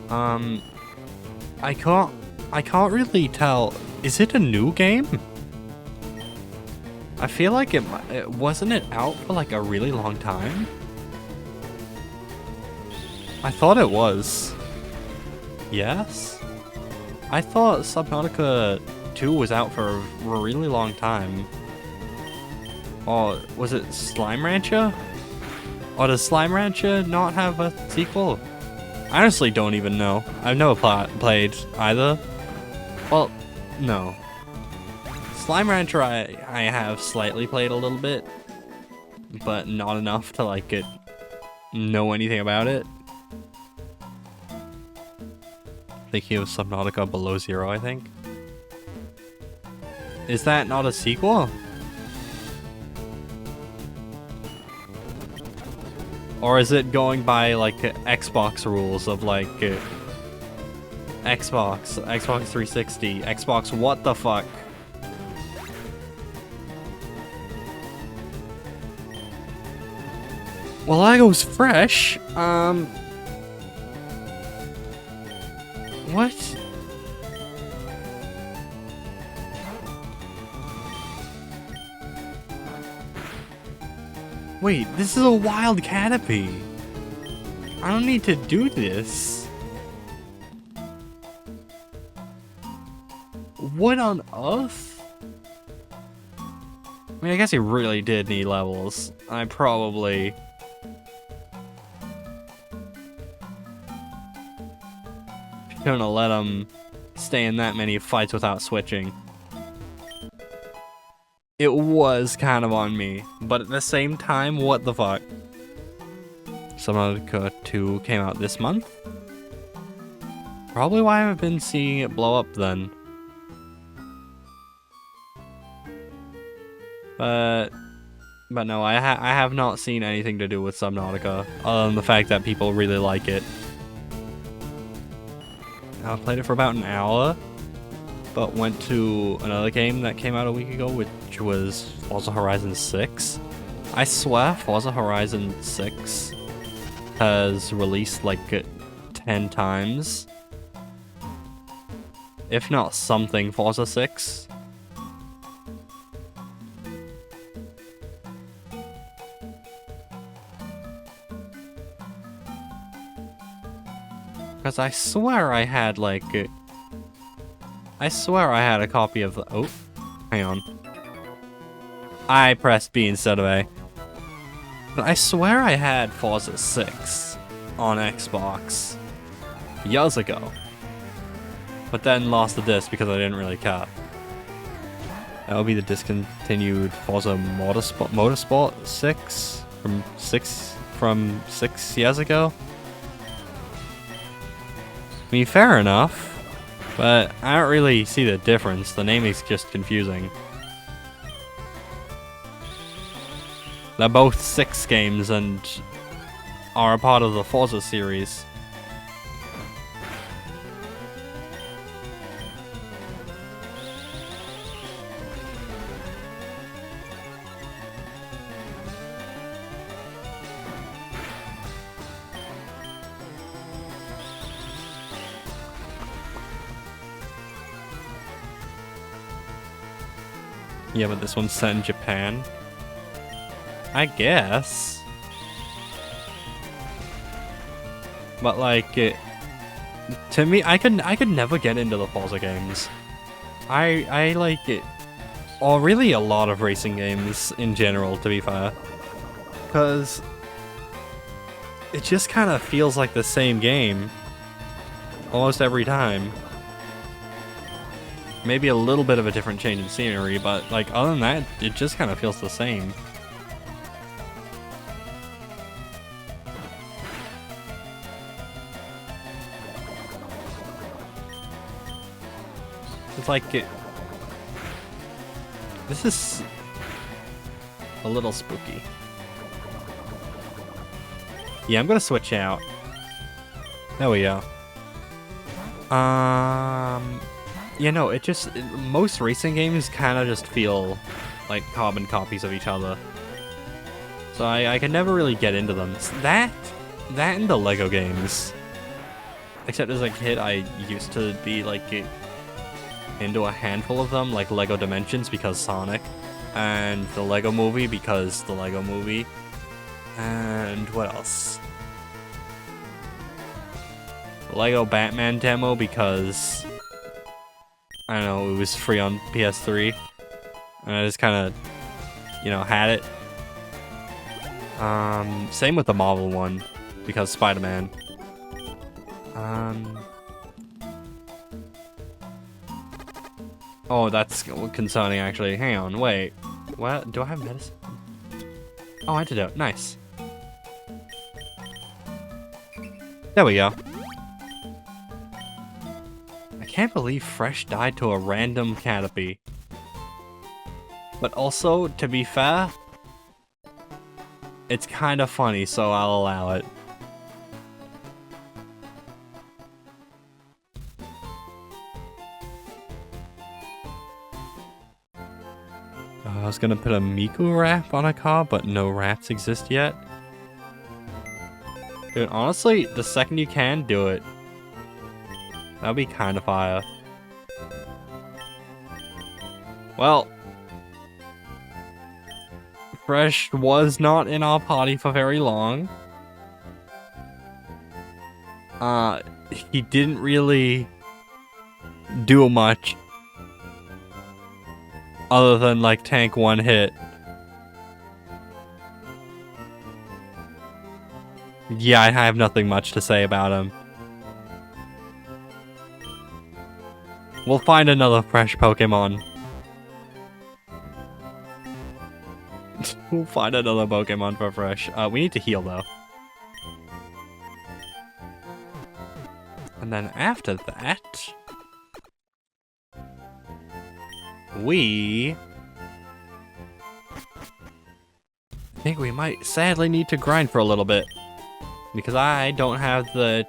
I can't really tell. Is it a new game? I feel like it wasn't it out for like a really long time? I thought it was. Yes? I thought Subnautica 2 was out for a really long time. Or was it Slime Rancher? Or does Slime Rancher not have a sequel? I honestly don't even know. I've never played either. Well, no. Slime Rancher I have slightly played a little bit, but not enough to like know anything about it. Thinking of Subnautica Below Zero, I think. Is that not a sequel? Or is it going by like Xbox rules of like Xbox 360, Xbox what the fuck? Well, Lego's fresh. What? Wait, this is a wild canopy. I don't need to do this. What on earth? I mean, I guess he really did need levels. I probably... shouldn't have let him stay in that many fights without switching. It was kind of on me, but at the same time, what the fuck? Subnautica 2 came out this month? Probably why I've been seeing it blow up then. But no, I have not seen anything to do with Subnautica, other than the fact that people really like it. I played it for about an hour, but went to another game that came out a week ago, which was Forza Horizon 6. I swear Forza Horizon 6 has released like 10 times. If not something Forza 6. Because I swear I had like... I swear I had a copy of the... Oh, hang on. I pressed B instead of A. But I swear I had Forza 6 on Xbox years ago. But then lost the disc because I didn't really care. That would be the discontinued Forza Motorsport 6 from 6 years ago. I mean, fair enough. But I don't really see the difference. The name is just confusing. They're both 6 games and are a part of the Forza series. Yeah, but this one's set in Japan. I guess. But like, to me, I could never get into the Forza games. I like it, or really a lot of racing games in general, to be fair, because it just kind of feels like the same game almost every time. Maybe a little bit of a different change in scenery, but like other than that, it just kind of feels the same. It's like this is a little spooky. Yeah, I'm gonna switch out. There we go. You know, most racing games kind of just feel like carbon copies of each other. So I can never really get into them. That and the Lego games. Except as a kid, I used to be like into a handful of them, like Lego Dimensions because Sonic, and the Lego Movie because the Lego Movie, and what else? Lego Batman demo because... I don't know, it was free on PS3, and I just kind of, you know, had it. Same with the Marvel one, because Spider-Man. Oh, that's concerning, actually. Hang on, wait. What? Do I have medicine? Oh, antidote. Nice. There we go. I can't believe Fresh died to a random canopy. But also, to be fair, it's kind of funny, so I'll allow it. I was gonna put a Miku wrap on a car, but no wraps exist yet. Dude, honestly, the second you can, do it. That'd be kind of fire. Well, Fresh was not in our party for very long. He didn't really do much other than like tank one hit. Yeah, I have nothing much to say about him. We'll find another Fresh Pokemon. We'll find another Pokemon for Fresh. We need to heal though. And then after that, I think we might sadly need to grind for a little bit. Because I don't have the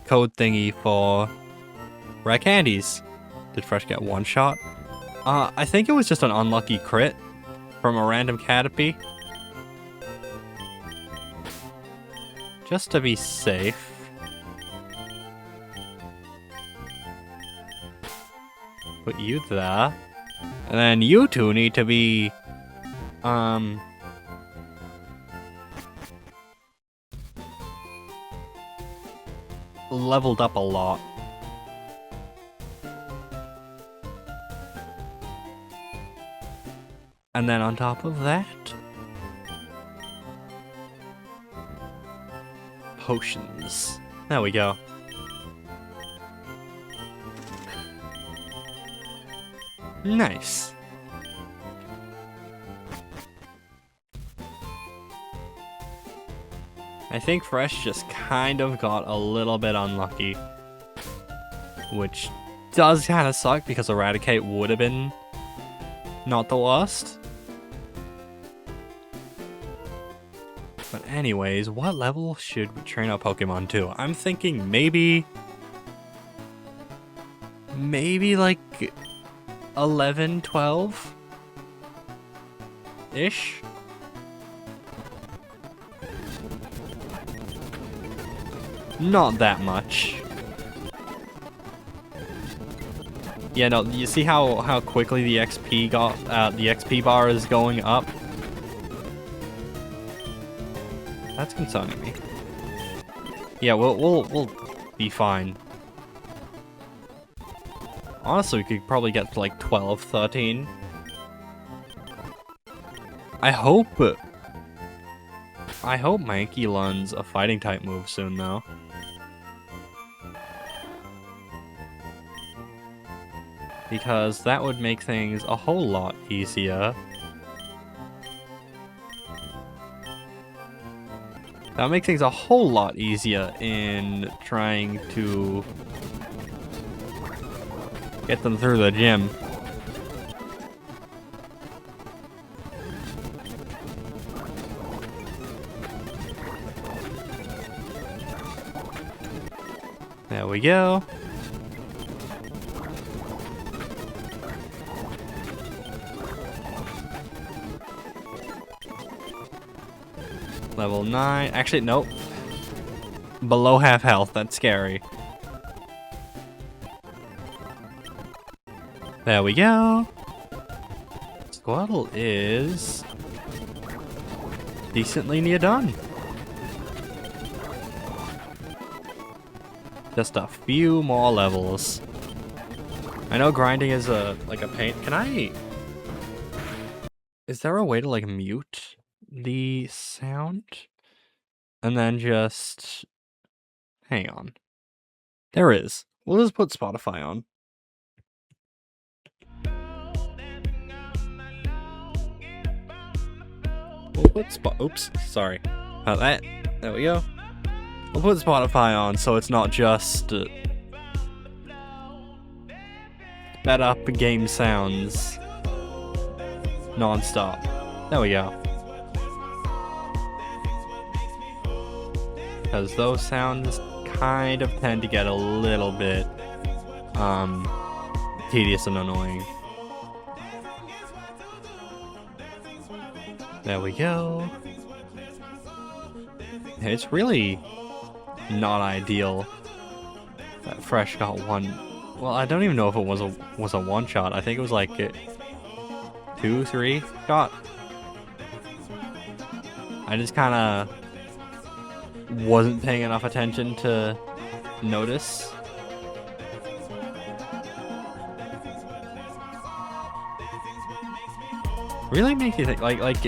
code thingy for rare candies. Did Fresh get one shot? I think it was just an unlucky crit from a random canopy. Just to be safe. Put you there. And then you two need to be leveled up a lot. And then on top of that, potions. There we go. Nice. I think Fresh just kind of got a little bit unlucky. Which does kind of suck because Eradicate would have been not the worst. But anyways, what level should we train our Pokemon to? I'm thinking maybe like 11, 12-ish? Not that much. Yeah, no, you see how quickly the XP the XP bar is going up? That's concerning me. Yeah, we'll be fine. Honestly, we could probably get to like 12, 13. I hope Mankey learns a fighting type move soon though. Because that would make things a whole lot easier. That would make things a whole lot easier in trying to get them through the gym. There we go. Level 9. Actually, nope. Below half health. That's scary. There we go. Squirtle is decently near done. Just a few more levels. I know grinding is like a pain. Can I... Is there a way to like mute the sound? And then just... Hang on. There is. We'll just put Spotify on. We'll put oops, sorry about that. There we go. We'll put Spotify on so it's not just sped up game sounds non-stop. There we go. Because those sounds kind of tend to get a little bit tedious and annoying. There we go. It's really not ideal that Fresh got one. Well, I don't even know if it was a one shot. I think it was like a 2-3 shot. I just kind of wasn't paying enough attention to notice. Really makes you think, like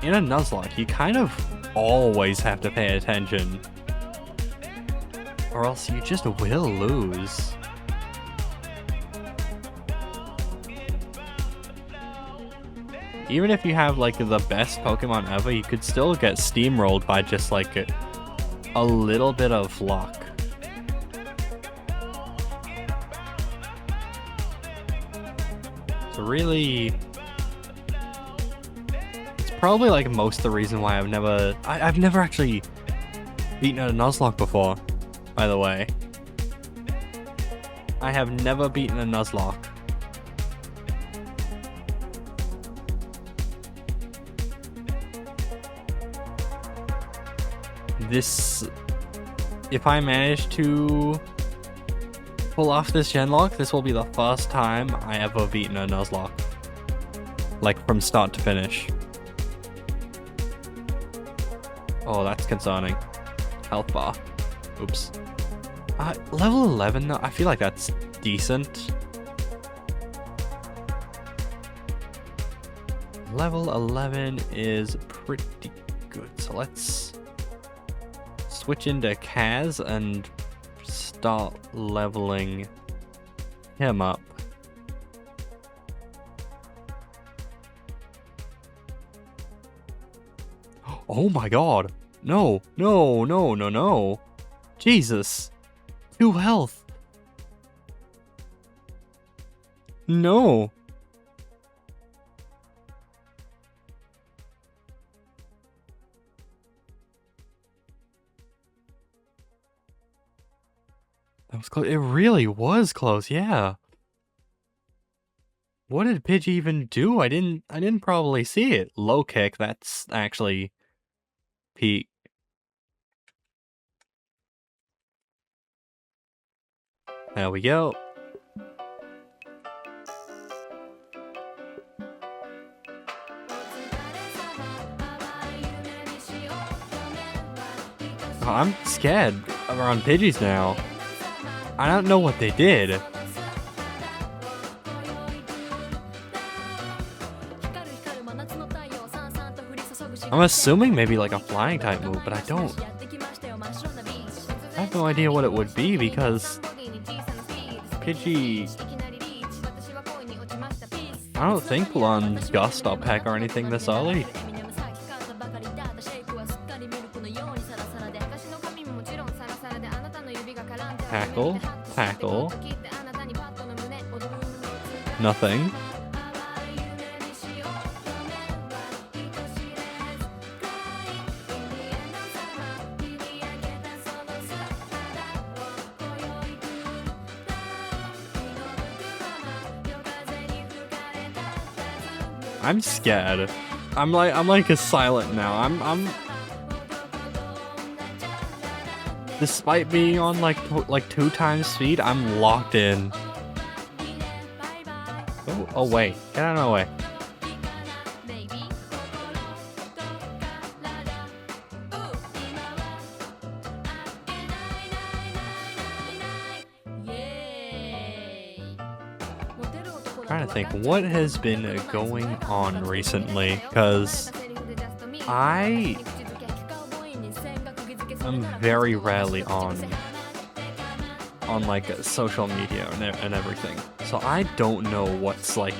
in a Nuzlocke, you kind of always have to pay attention, or else you just will lose. Even if you have like the best Pokemon ever, you could still get steamrolled by just like a little bit of luck. So really, it's probably like most of the reason why I've never actually beaten a Nuzlocke before, by the way. I have never beaten a Nuzlocke. If I manage to pull off this Genlocke, this will be the first time I ever beaten a Nuzlocke. Like, from start to finish. Oh, that's concerning. Health bar. Oops. Level 11, I feel like that's decent. Level 11 is pretty good, so let's switch into Kaz and start leveling him up. Oh my god! No, no, no, no, no! Jesus! 2 health! No! That was close. It really was close, yeah. What did Pidgey even do? I didn't probably see it. Low kick, that's actually peak. There we go. Oh, I'm scared around Pidgeys now. I don't know what they did. I'm assuming maybe like a flying type move, but I have no idea what it would be because Pidgey, I don't think will on Gust or Peck or anything this early. Tackle, tackle. Nothing. I'm scared. I'm like a silent now. I'm despite being on like 2 times speed, I'm locked in. Oh wait, get out of the way. Trying to think what has been going on recently, because I am very rarely on on like social media and everything. So I don't know what's like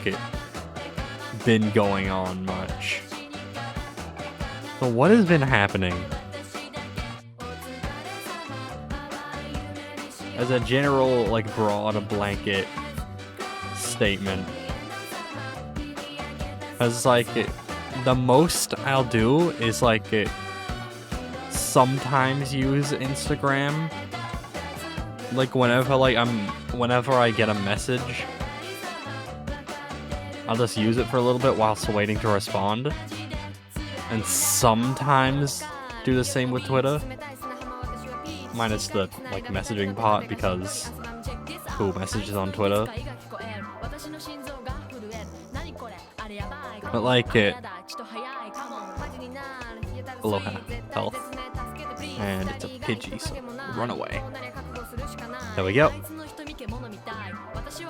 been going on much. So what has been happening? As a general, like, broad blanket statement. As like the most I'll do is like sometimes use Instagram. Like whenever I get a message, I'll just use it for a little bit whilst waiting to respond. And sometimes do the same with Twitter. Minus the like messaging part, because who messages on Twitter? But like aloha, health. And it's a Pidgey, so run away. There we go.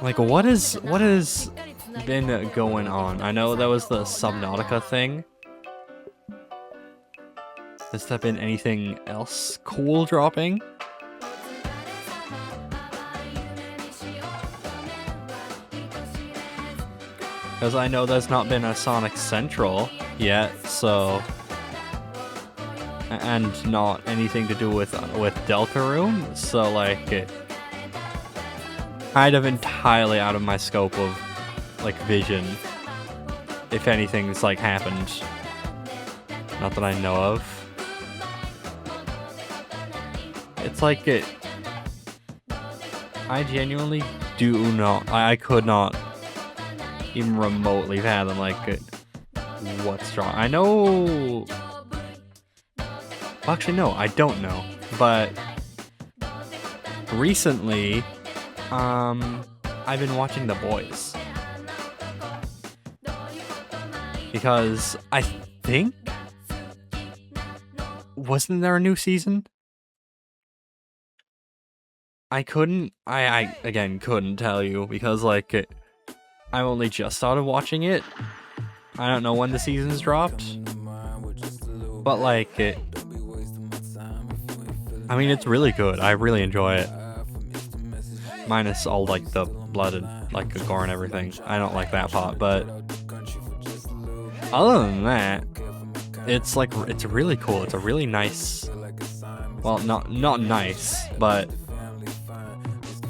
Like what has been going on? I know there was the Subnautica thing. Has there been anything else cool dropping? Because I know there's not been a Sonic Central yet, so... And not anything to do with Deltarune, so like... kind of entirely out of my scope of, like, vision. If anything's, like, happened. Not that I know of. It's like I genuinely do not. I could not even remotely fathom like what's wrong. I know. Well, actually, no, I don't know. But recently, I've been watching The Boys because I think wasn't there a new season? I again couldn't tell you because like I only just started watching it. I don't know when the season's dropped, but like I mean it's really good. I really enjoy it. Minus all like the blood and like the gore and everything. I don't like that part, but other than that, it's like it's really cool. It's a really nice. Well, not nice, but.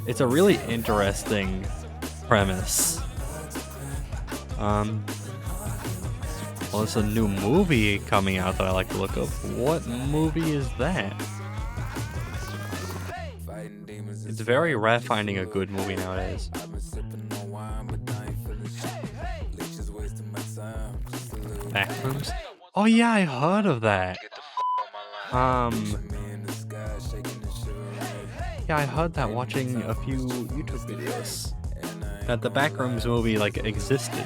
It's a really interesting premise. Well, there's a new movie coming out that I like to look up. What movie is that? It's very rare finding a good movie nowadays. Backrooms? Oh yeah, I heard of that. Yeah, I heard that watching a few YouTube videos. That the Backrooms movie, like, existed.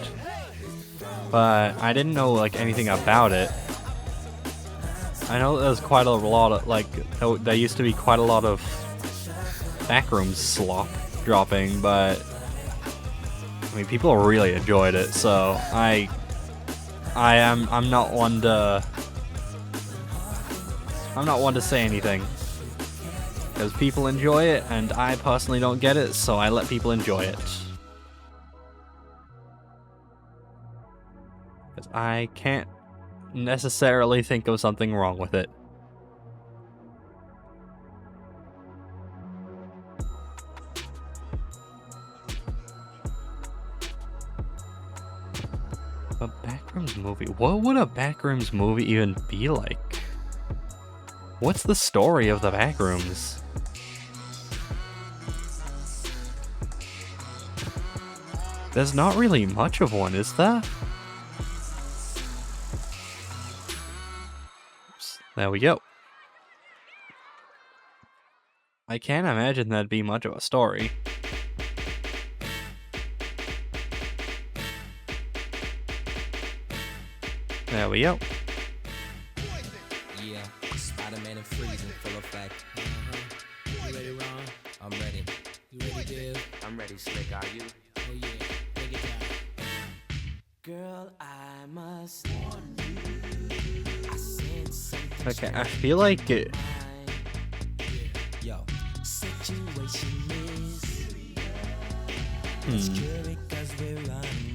But I didn't know, like, anything about it. I know there's quite a lot of, like, there used to be quite a lot of Backrooms slop dropping, but... I mean, people really enjoyed it, so I'm not one to... I'm not one to say anything. Because people enjoy it, and I personally don't get it, so I let people enjoy it. Because I can't necessarily think of something wrong with it. A Backrooms movie? What would a Backrooms movie even be like? What's the story of the Backrooms? There's not really much of one, is there? Oops, there we go. I can't imagine that'd be much of a story. There we go. Yeah, Spider-Man and Freeze in full effect. You ready, Ron? I'm ready. You ready, Dave? I'm ready, Slick. Are you? Oh yeah, take it down. Girl, I must warn you. I sense something. Okay, I feel like it. Yo, set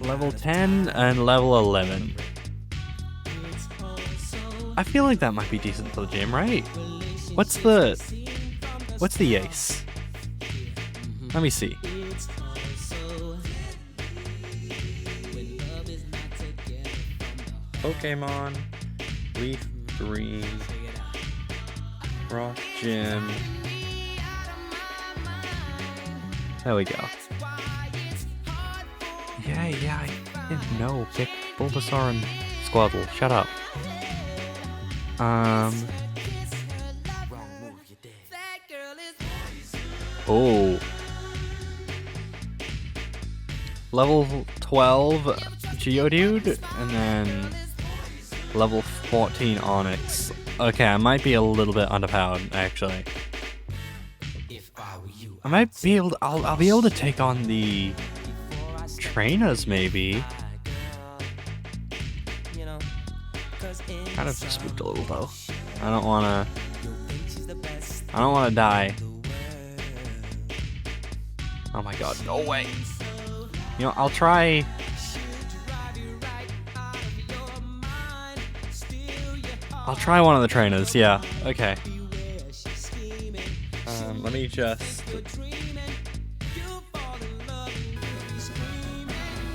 Level 10 and level 11. I feel like that might be decent for the gym, right? What's the ace? Let me see. Pokemon, Leaf Green, Rock Gym. There we go. Yeah, I didn't know. Pick Bulbasaur and Squirtle. Shut up. Oh. Level 12 Geodude, and then level 14 Onyx. Okay, I might be a little bit underpowered, actually. I might be able to, I'll be able to take on the trainers, maybe. Kind of spooked a little though. I don't wanna die. Oh my god, no way. You know, I'll try. I'll try one of the trainers, yeah. Okay. Let me just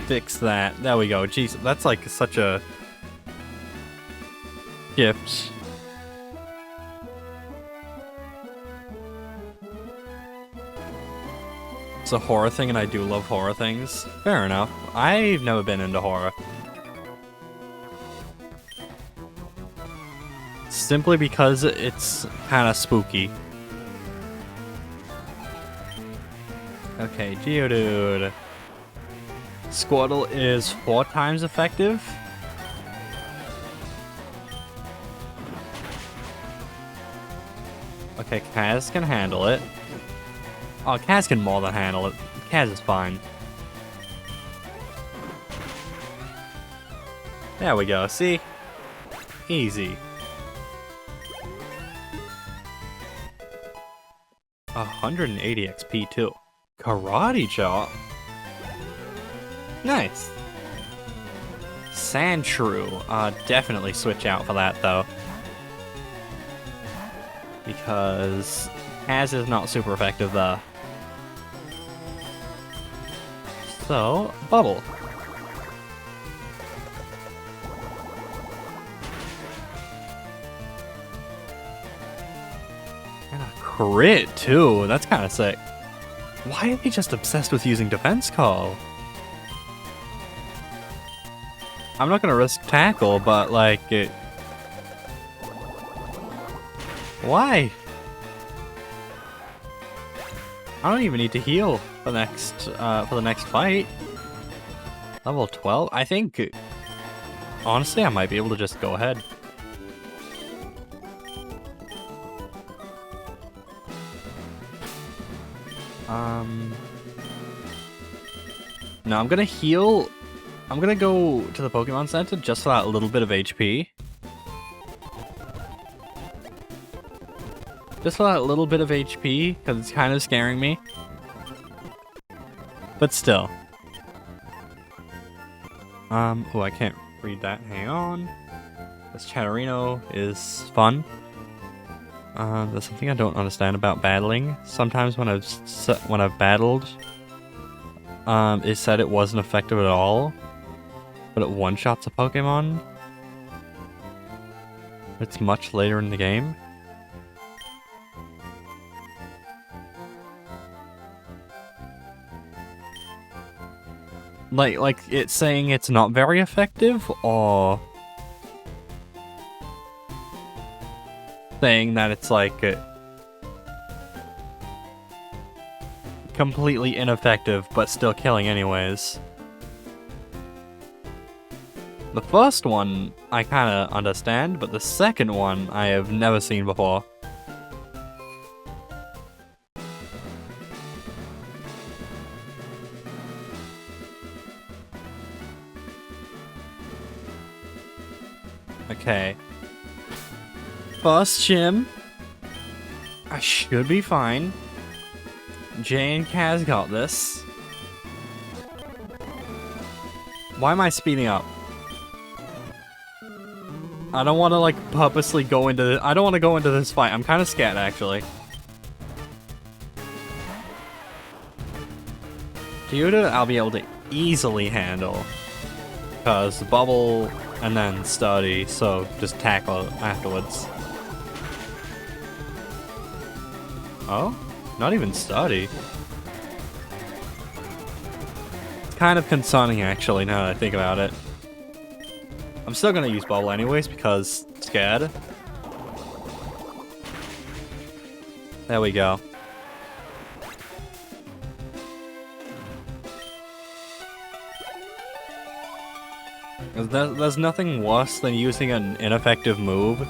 fix that. There we go. Jeez, that's like such a gift. It's a horror thing, and I do love horror things. Fair enough. I've never been into horror. Simply because it's kind of spooky. Okay, Geodude. Squirtle is 4 times effective. Okay, Kaz can handle it. Oh, Kaz can more than handle it. Kaz is fine. There we go, see? Easy. 180 XP too. Karate Chop. Nice. Sandshrew. Definitely switch out for that though. Because Kaz is not super effective there. So, Bubble. And a crit too. That's kind of sick. Why are they just obsessed with using Defense Call? I'm not gonna risk Tackle, but like it. Why? I don't even need to heal for the next fight. Level 12? I think honestly I might be able to just go ahead. No, I'm gonna heal. I'm gonna go to the Pokemon Center just for that little bit of HP. Just for that little bit of HP, because it's kind of scaring me. But still. Oh, I can't read that. Hang on. This Chatterino is fun. There's something I don't understand about battling. Sometimes when I've battled, it said it wasn't effective at all, but it one-shots a Pokemon. It's much later in the game. Like it's saying it's not very effective, or saying that it's like completely ineffective but still killing anyways. The first one I kind of understand, but the second one I have never seen before. Okay. First gym. I should be fine. Jay and Kaz got this. Why am I speeding up? I don't want to, like, purposely go into this. I don't want to go into this fight. I'm kind of scared, actually. Geodude, I'll be able to easily handle. Because Bubble and then Study, so just tackle it afterwards. Oh? Not even Study. It's kind of concerning, actually, now that I think about it. I'm still gonna use Bubble anyways, because scared. There we go. There's nothing worse than using an ineffective move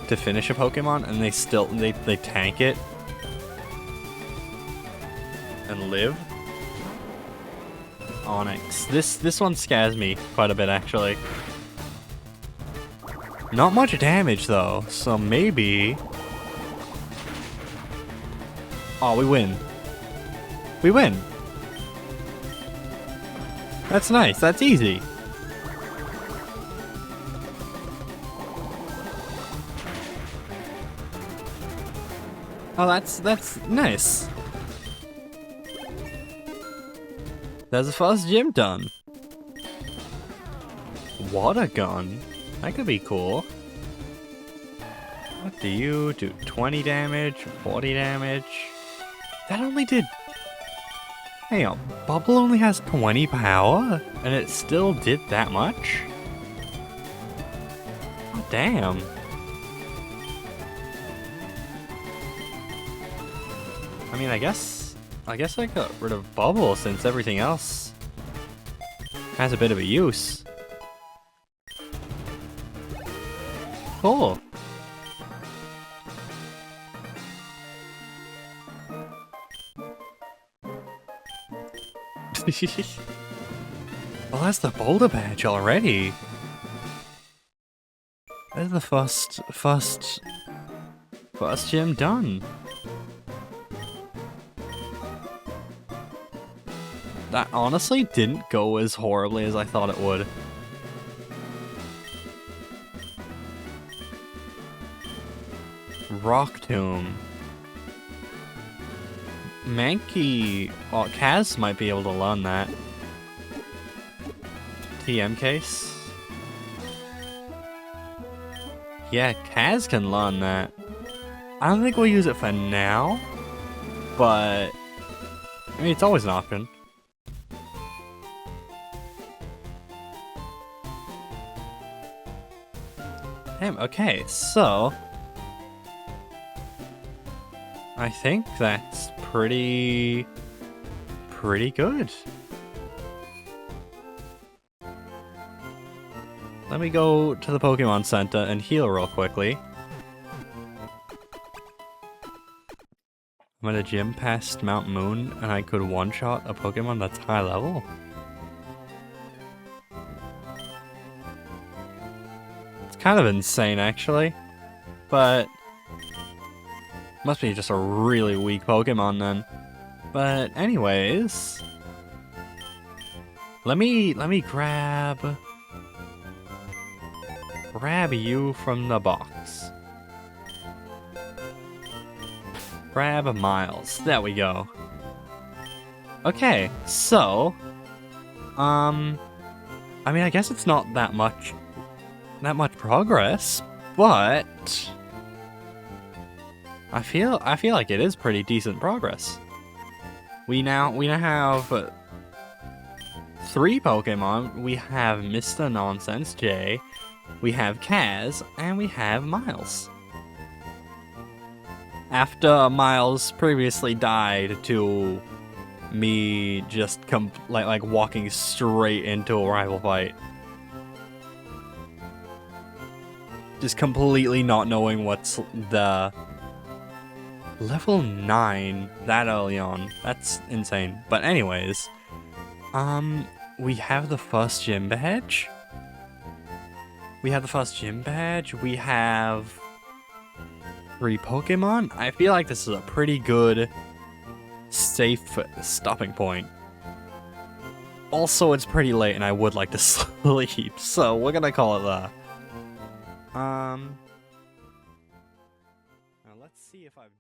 to finish a Pokemon and they tank it and live. Onyx. This one scares me quite a bit, actually. Not much damage though, so maybe. Oh, we win. We win. That's nice. That's easy. Oh, that's nice. There's the first gym done. Water gun? That could be cool. What do you do? 20 damage? 40 damage? That only did... Hang on, Bubble only has 20 power? And it still did that much? Oh, damn. I mean, I guess I got rid of Bubble since everything else has a bit of a use. Cool. Well, that's the Boulder Badge already. That's the first gym done. That honestly didn't go as horribly as I thought it would. Rock Tomb. Mankey... Well, Kaz might be able to learn that. TM case? Yeah, Kaz can learn that. I don't think we'll use it for now, but... I mean, it's always an option. Damn, okay, so... I think that's pretty good. Let me go to the Pokemon Center and heal real quickly. I'm at a gym past Mount Moon and I could one-shot a Pokemon that's high level? It's kind of insane, actually. But... must be just a really weak Pokemon then. But anyways... Let me grab you from the box. Grab Miles. There we go. Okay, so... I mean, I guess it's not that much progress, but... I feel like it is pretty decent progress. We now have 3 Pokemon. We have Mr. Nonsense J, we have Kaz, and we have Miles. After Miles previously died to me just like walking straight into a rival fight. Just completely not knowing what's the... Level 9 that early on. That's insane. But anyways, we have the first gym badge. We have 3 Pokemon. I feel like this is a pretty good safe stopping point. Also, it's pretty late and I would like to sleep, so we're gonna call it that. Now let's see if I've